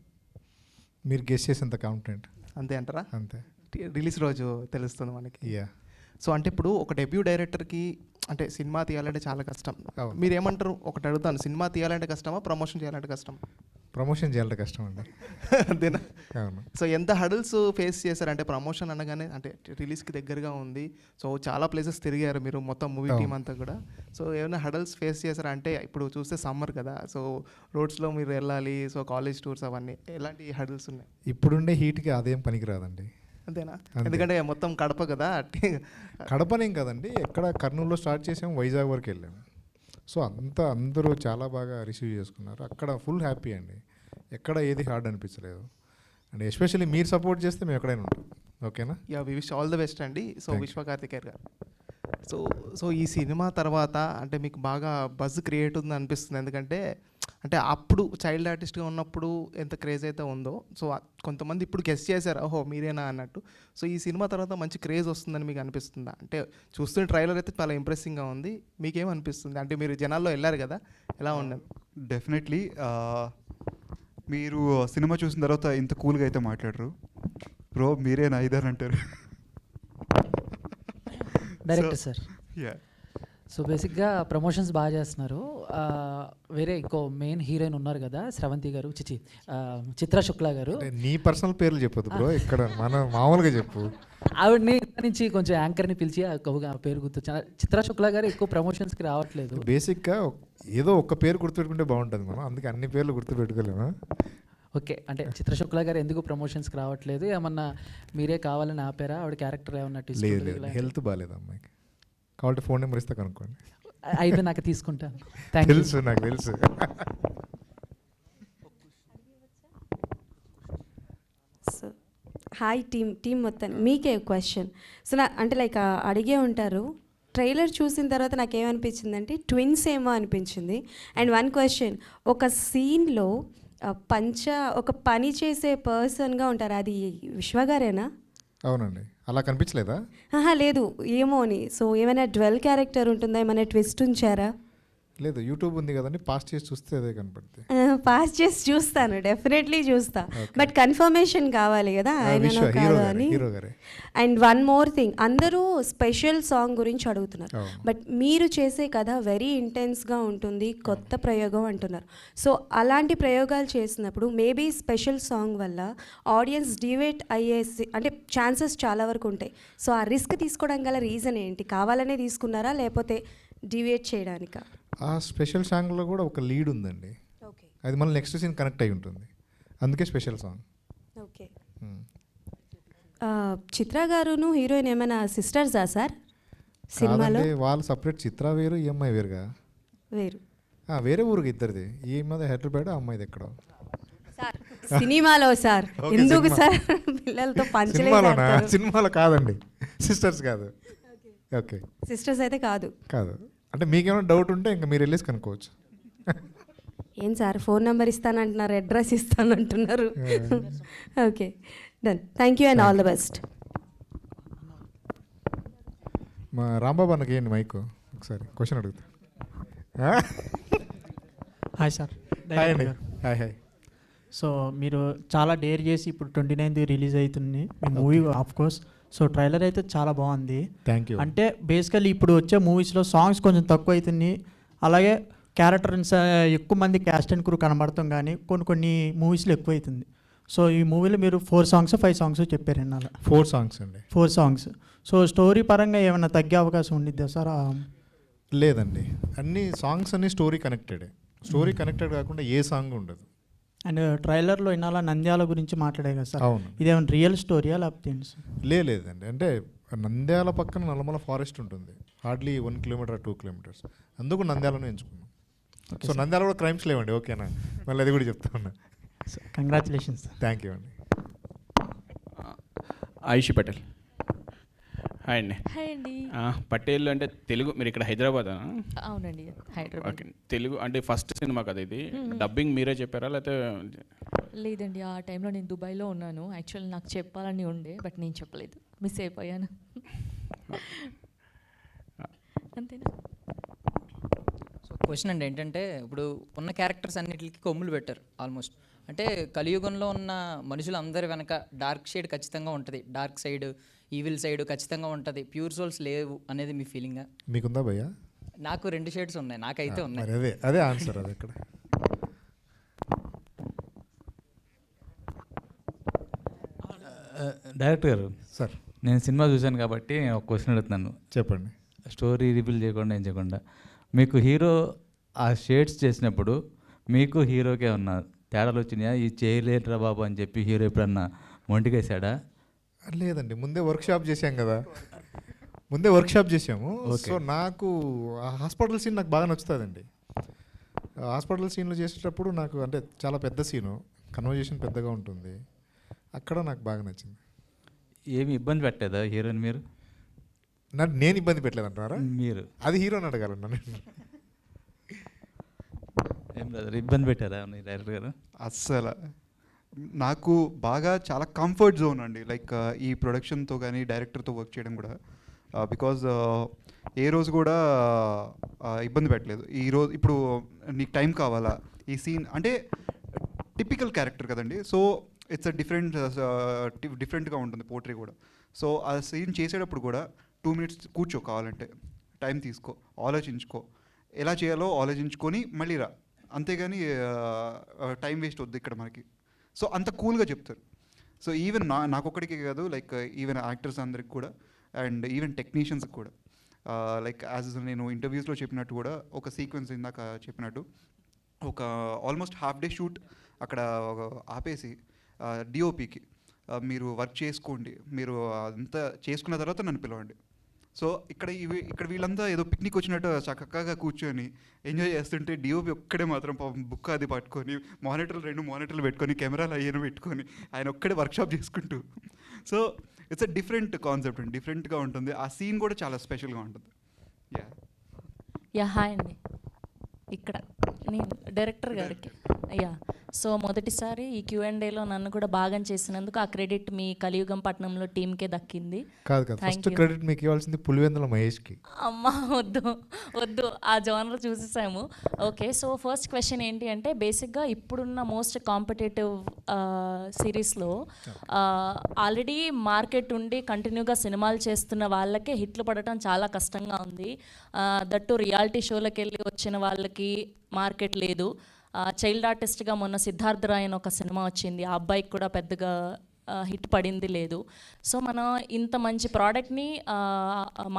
మీరు గెస్ చేసేంత కాన్ఫిడెంట్ అంతే అంటారా? అంతే. రిలీజ్ రోజు తెలుస్తుంది మనకి. సో అంటే ఇప్పుడు ఒక డెబ్యూ డైరెక్టర్కి అంటే సినిమా తీయాలంటే చాలా కష్టం. మీరు ఏమంటారు? ఒకటి అడుగుతాను, సినిమా తీయాలంటే కష్టమా, ప్రమోషన్ చేయాలంటే కష్టమా? ప్రమోషన్ చేయాలంటే కష్టం అండి. అంతేనా? అవును. సో ఎంత హడల్స్ ఫేస్ చేశారంటే ప్రమోషన్ అనగానే, అంటే రిలీజ్కి దగ్గరగా ఉంది, సో చాలా ప్లేసెస్ తిరిగారు మీరు మొత్తం మూవీ టీమ్ అంతా కూడా. సో ఏమైనా హడల్స్ ఫేస్ చేశారా? అంటే ఇప్పుడు చూస్తే సమ్మర్ కదా, సో రోడ్స్లో మీరు వెళ్ళాలి, సో కాలేజ్ టూర్స్ అవన్నీ, ఎలాంటి హడల్స్ ఉన్నాయి? ఇప్పుడుండే హీట్కి అదేం పనికిరాదండి. అంతేనా? ఎందుకంటే మొత్తం కడప కదా. కడపనేం కదండి, ఎక్కడ కర్నూలులో స్టార్ట్ చేసాము, వైజాగ్ వరకు వెళ్ళాము. సో అందరూ చాలా బాగా రిసీవ్ చేసుకున్నారు. అక్కడ ఫుల్ హ్యాపీ అండి, ఎక్కడ ఏది హార్డ్ అనిపించలేదు. అండ్ ఎస్పెషల్లీ మీరు సపోర్ట్ చేస్తే మేము ఎక్కడైనా ఉంటాం. ఓకేనా? We wish all the best అండి. సో విశ్వకార్తికేయర్ గారు, సో ఈ సినిమా తర్వాత అంటే మీకు బాగా బజ్ క్రియేట్ ఉంది అనిపిస్తుంది. ఎందుకంటే అంటే అప్పుడు చైల్డ్ ఆర్టిస్ట్గా ఉన్నప్పుడు ఎంత క్రేజ్ అయితే ఉందో, సో కొంతమంది ఇప్పుడు గెస్ చేశారు ఓహో మీరేనా అన్నట్టు. సో ఈ సినిమా తర్వాత మంచి క్రేజ్ వస్తుందని మీకు అనిపిస్తుందా? అంటే చూస్తున్న ట్రైలర్ అయితే చాలా ఇంప్రెసింగ్గా ఉంది. మీకేమనిపిస్తుంది? అంటే మీరు జనాల్లో వెళ్ళారు కదా, ఎలా ఉండదు? డెఫినెట్లీ మీరు సినిమా చూసిన తర్వాత ఇంత కూల్గా అయితే మాట్లాడరు. బ్రో మీరేనా ఇదని అంటారు. డైరెక్టర్ సార్, సో బేసిక్గా ప్రమోషన్స్ బాగా చేస్తున్నారు. వేరే ఇంకో మెయిన్ హీరోయిన్ ఉన్నారు కదా, స్రవంతి గారు, చిత్ర శుక్లా గారు. నీ పర్సనల్ పేర్లు చెప్పదు బ్రో, ఇక్కడ మన మామూలుగా చెప్పు. ఆవిడని నుంచి కొంచెం యాంకర్ని పిలిచి పేరు గుర్తు. చిత్ర శుక్లా గారు ఎక్కువ ప్రమోషన్స్కి రావట్లేదు. బేసిక్గా ఏదో ఒక్క పేరు గుర్తుపెట్టుకుంటే బాగుంటుంది మనం, అందుకే అన్ని పేర్లు గుర్తుపెట్టుకోలేము. ఓకే, అంటే చిత్ర శుక్లా గారు ఎందుకు ప్రమోషన్స్కి రావట్లేదు? ఏమన్నా మీరే కావాలని ఆపారా? ఆవిడ క్యారెక్టర్ ఏమన్నా లేదు, హెల్త్ బాగాలేదు అమ్మాయికి, కాబట్టి ఫోన్ నెంబర్ ఇస్తా కనుక్కోండి. అయితే నాకు తీసుకుంటాను. తెలుసు, నాకు తెలుసు. హాయ్ టీమ్ మొత్తం మీకే క్వశ్చన్. సో అంటే లైక్ అడిగే ఉంటారు, ట్రైలర్ చూసిన తర్వాత నాకు ఏమనిపించిందంటే ట్విన్స్ ఏమో అనిపించింది. అండ్ వన్ క్వశ్చన్, ఒక సీన్లో ఒక పని చేసే పర్సన్గా ఉంటారు, అది విశ్వగారేనా? అవునండి. అలా కనిపించలేదా? లేదు, ఏమో అని. సో ఏమైనా డ్వెల్ క్యారెక్టర్ ఉంటుందా, ఏమైనా ట్విస్ట్ ఉంచారా? లేదు, యూట్యూబ్ ఉంది కదండి, పాస్ చేసి చూస్తే అదే కనపడుతుంది. పాస్ చేసి చూస్తాను, డెఫినెట్లీ చూస్తా, బట్ కన్ఫర్మేషన్ కావాలి కదా ఆయన కాదు అని. అండ్ వన్ మోర్ థింగ్, అందరూ స్పెషల్ సాంగ్ గురించి అడుగుతున్నారు, బట్ మీరు చేసే కథ వెరీ ఇంటెన్స్గా ఉంటుంది, కొత్త ప్రయోగం అంటున్నారు. సో అలాంటి ప్రయోగాలు చేసినప్పుడు మేబీ స్పెషల్ సాంగ్ వల్ల ఆడియన్స్ డివేట్ అంటే ఛాన్సెస్ చాలా వరకు ఉంటాయి. సో ఆ రిస్క్ తీసుకోవడం గల రీజన్ ఏంటి? కావాలనే తీసుకున్నారా లేకపోతే డివేట్ చేయడానికా? ఆ స్పెషల్ సాంగ్లో కూడా ఒక లీడ్ ఉందండి, అది మళ్ళీ నెక్స్ట్ సీన్ కనెక్ట్ అయి ఉంటుంది, అందుకే స్పెషల్ సాంగ్. ఓకే. చిత్ర గారును హీరోయిన్ ఏమైనా సిస్టర్సా సార్ సినిమాలో? వాళ్ళు సపరేట్, చిత్ర వేరు, ఈ అమ్మాయి వేరుగా. వేరు, వేరే ఊరికి ఇద్దరిది, ఈ అమ్మాయి హైదరాబాద్, ఆ అమ్మాయిది ఎక్కడో. సినిమాలో సార్ ఎందుకు సార్ పిల్లలతో సినిమాలో కాదండి, సిస్టర్స్ కాదు. ఓకే, సిస్టర్స్ అయితే కాదు. అంటే మీకేమైనా డౌట్ ఉంటే ఇంకా మీరు వెళ్ళేసి కనుక్కోవచ్చు. ఏం సార్ ఫోన్ నెంబర్ ఇస్తానంటున్నారు, అడ్రస్ ఇస్తానంటున్నారు. Okay, done. Thank you and all the best. మా రాంబాబు అన్నకి ఏంటి మైక్ ఒకసారి క్వశ్చన్ అడుగుతా. Hi sir. Hi hi. So మీరు చాలా డేర్ చేసి ఇప్పుడు 29th రిలీజ్ అవుతుంది మీ movie of course. So trailer అయితే చాలా బాగుంది. Thank you. అంటే బేసికల్లీ ఇప్పుడు వచ్చే మూవీస్లో సాంగ్స్ కొంచెం తక్కువ అవుతుంది, అలాగే క్యారెక్టర్స్ ఎక్కువ మంది క్యాస్ట్ అండ్ క్రూ కనబడతాం, కానీ కొన్ని మూవీస్లో ఎక్కువ అవుతుంది. సో ఈ మూవీలో మీరు 4 songs 5 songs చెప్పారు అన్న. 4 songs అండి. 4 songs. సో స్టోరీ పరంగా ఏమైనా తగ్గే అవకాశం ఉండిద్దా సార్? లేదండి, అన్ని సాంగ్స్ అన్ని స్టోరీ కనెక్టెడ్. స్టోరీ కనెక్టెడ్ కాకుండా ఏ సాంగ్ ఉండదు. అండ్ ట్రైలర్లో ఇన్నాళ్ళ నంద్యాల గురించి మాట్లాడే కదా సార్, అవును. ఇదేమైనా రియల్ స్టోరీయా లేకపోతే? లేదండి, అంటే నంద్యాల పక్కన నల్లమల ఫారెస్ట్ ఉంటుంది, హార్డ్లీ 1 kilometer 2 kilometers, అందుకు నంద్యాలను ఎంచుకున్నాం. సో నంద్యాల కూడా క్రైమ్స్ లేవండి, ఓకేనా? మళ్ళీ అది కూడా చెప్తా ఉన్నా. కంగ్రాచులేషన్స్. థ్యాంక్ యూ అండి. ఆయుషి పటేల్. హాయ్ అండి. హాయ్ అండి. పటేల్ అంటే తెలుగు, మీరు ఇక్కడ హైదరాబాద్? అవునండి, హైదరాబాద్. ఓకే, తెలుగు అంటే ఫస్ట్ సినిమా కదా ఇది, డబ్బింగ్ మీరే చెప్పారా లేకపోతే? లేదండి, ఆ టైంలో నేను దుబాయ్లో ఉన్నాను. యాక్చువల్ నాకు చెప్పాలని ఉండే, బట్ నేను చెప్పలేదు, మిస్ అయిపోయాను. అంతేనా? సో క్వశ్చన్ అండి ఏంటంటే, ఇప్పుడు ఉన్న క్యారెక్టర్స్ అన్నిటికి కొమ్ములు పెట్టారు ఆల్మోస్ట్. అంటే కలియుగంలో ఉన్న మనుషులందరి వెనక డార్క్ షేడ్ ఖచ్చితంగా ఉంటుంది, డార్క్ సైడ్, ఈవిల్ సైడ్ ఖచ్చితంగా ఉంటుంది, ప్యూర్ సోల్స్ లేవు అనేది మీ ఫీలింగా? మీకుందా భయ్యా? నాకు 2 షేడ్స్ ఉన్నాయి, నాకైతే ఉన్నాయి. అదే ఆన్సర్. అది ఇక్కడ డైరెక్టర్ గారు సార్, నేను సినిమా చూశాను కాబట్టి ఒక క్వశ్చన్ అడుగుతున్నాను. చెప్పండి. స్టోరీ రివీల్ చేయకుండా ఏం చేయకుండా, మీకు హీరో ఆ షేడ్స్ చేసినప్పుడు మీకు హీరోకే ఉన్న తేడాలు వచ్చినాయా? ఈ చేయలేట్రా బాబు అని చెప్పి హీరో ఎప్పుడన్నా మొంటికేసాడా? లేదండి, ముందే వర్క్షాప్ చేసాం కదా, చేసాము. సో నాకు హాస్పిటల్ సీన్ నాకు బాగా నచ్చుతుందండి. హాస్పిటల్ సీన్లు చేసేటప్పుడు నాకు అంటే చాలా పెద్ద సీను, కన్వర్జేషన్ పెద్దగా ఉంటుంది, అక్కడ నాకు బాగా నచ్చింది. ఏమి ఇబ్బంది పెట్టలేదా హీరోని మీరు? నేను ఇబ్బంది పెట్టలేదంటారా? మీరు అది హీరోని అడగాలన్నా. ఏం బ్రదర్, ఇబ్బంది పెట్టారా డైరెక్టర్ గారు? అస్సలు నాకు బాగా చాలా కంఫర్ట్ జోన్ అండి, లైక్ ఈ ప్రొడక్షన్తో కానీ డైరెక్టర్తో వర్క్ చేయడం కూడా. బికాజ్ ఏ రోజు కూడా ఇబ్బంది పెట్టలేదు. ఇప్పుడు నీకు టైం కావాలా, ఈ సీన్ అంటే టిపికల్ క్యారెక్టర్ కదండి, సో ఇట్స్ అ డిఫరెంట్గా ఉంటుంది పోర్ట్రీ కూడా. సో ఆ సీన్ చేసేటప్పుడు కూడా 2 minutes కూర్చో, కావాలంటే టైం తీసుకో, ఆలోచించుకో, ఎలా చేయాలో ఆలోచించుకొని మళ్ళీ రా, అంతేగాని టైం వేస్ట్ వద్దు ఇక్కడ మనకి. సో అంత కూల్గా చెప్తారు. సో ఈవెన్ నాకొక్కడికే కాదు, లైక్ ఈవెన్ యాక్టర్స్ అందరికి కూడా, అండ్ ఈవెన్ టెక్నీషియన్స్కి కూడా. లైక్ యాజ్ నేను ఇంటర్వ్యూస్లో చెప్పినట్టు కూడా, ఒక సీక్వెన్స్ ఇందాక చెప్పినట్టు ఒక ఆల్మోస్ట్ హాఫ్ డే షూట్ అక్కడ ఆపేసి డిఓపికి మీరు వర్క్ చేసుకోండి, మీరు అంతా చేసుకున్న తర్వాత నన్ను పిలవండి, సో ఇక్కడ వీళ్ళంతా ఏదో పిక్నిక్ వచ్చినట్టు చక్కగా కూర్చొని ఎంజాయ్ చేస్తుంటే డిఓపి ఒక్కడే మాత్రం పాపం బుక్ అది పట్టుకొని రెండు మానిటర్లు పెట్టుకొని కెమెరాలు అయ్యను పెట్టుకొని ఆయన ఒక్కడే వర్క్షాప్ చేసుకుంటూ. So it's a different concept అండి, డిఫరెంట్గా ఉంటుంది. ఆ సీన్ కూడా చాలా స్పెషల్గా ఉంటుంది. యా హాయ్ అండి, ఇక్కడ నేను డైరెక్టర్ గారికి. అయ్యా, సో మొదటిసారి ఈ Q&Aలో నన్ను కూడా భాగం చేసినందుకు ఆ క్రెడిట్ మీ కలియుగం పట్నంలో టీంకే దక్కింది. కాదు ఫస్ట్ క్రెడిట్ మీకు ఇవ్వాల్సింది పులివెందుల మహేష్కి. అమ్మా వద్దు ఆ జోనర్ చూసేసాము. ఓకే, సో ఫస్ట్ క్వశ్చన్ ఏంటి అంటే బేసిక్గా ఇప్పుడున్న మోస్ట్ కాంపిటేటివ్ సిరీస్లో ఆల్రెడీ మార్కెట్ ఉండి కంటిన్యూగా సినిమాలు చేస్తున్న వాళ్ళకే హిట్లు పడటం చాలా కష్టంగా ఉంది. దట్టు రియాలిటీ షోలకు వెళ్ళి వచ్చిన వాళ్ళకి మార్కెట్ లేదు. చైల్డ్ ఆర్టిస్ట్గా మొన్న సిద్ధార్థ్ రాయ్ అని ఒక సినిమా వచ్చింది, ఆ అబ్బాయికి కూడా పెద్దగా హిట్ పడింది లేదు. సో మనం ఇంత మంచి ప్రోడక్ట్ని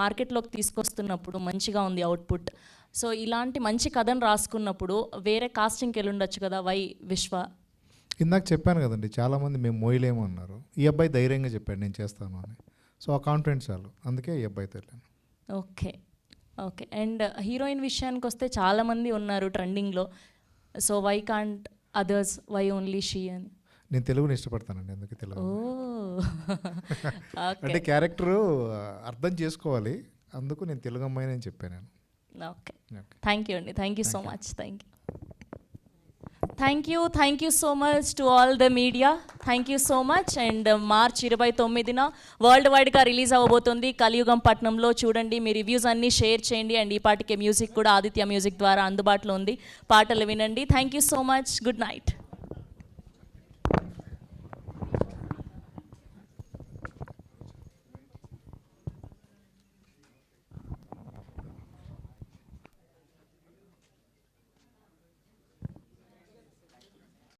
మార్కెట్లోకి తీసుకొస్తున్నప్పుడు మంచిగా ఉంది అవుట్పుట్. సో ఇలాంటి మంచి కథను రాసుకున్నప్పుడు వేరే కాస్టింగ్కి వెళ్ళి ఉండొచ్చు కదా, వై విశ్వ? ఇందాక చెప్పాను కదండి, చాలామంది మేము మోయలేము అన్నారు. ఈ అబ్బాయి ధైర్యంగా చెప్పాడు నేను చేస్తాను అని. సో ఆ కాన్ఫిడెన్స్ చాలు, అందుకే ఈ అబ్బాయితో వెళ్ళాను. ఓకే, అండ్ హీరోయిన్ విషయానికి వస్తే చాలామంది ఉన్నారు ట్రెండింగ్లో. So why can't others, why only she అని? నేను తెలుగుని ఇష్టపడతానండి, అందుకే తెలుగు. ఓకే, అంటే క్యారెక్టరు అర్థం చేసుకోవాలి, అందుకు నేను తెలుగు అమ్మాయిని అని చెప్పాను. ఓకే, థ్యాంక్ యూ అండి, thank you so much. Thank you so much to all the media. Thank you so much. And March 29న వరల్డ్ వైడ్గా రిలీజ్ అవ్వబోతుంది కలియుగం పట్నంలో. చూడండి, మీ రివ్యూస్ అన్నీ షేర్ చేయండి. అండ్ ఈ పాటికే మ్యూజిక్ కూడా ఆదిత్య మ్యూజిక్ ద్వారా అందుబాటులో ఉంది, పాటలు వినండి. Thank you so much. Good night.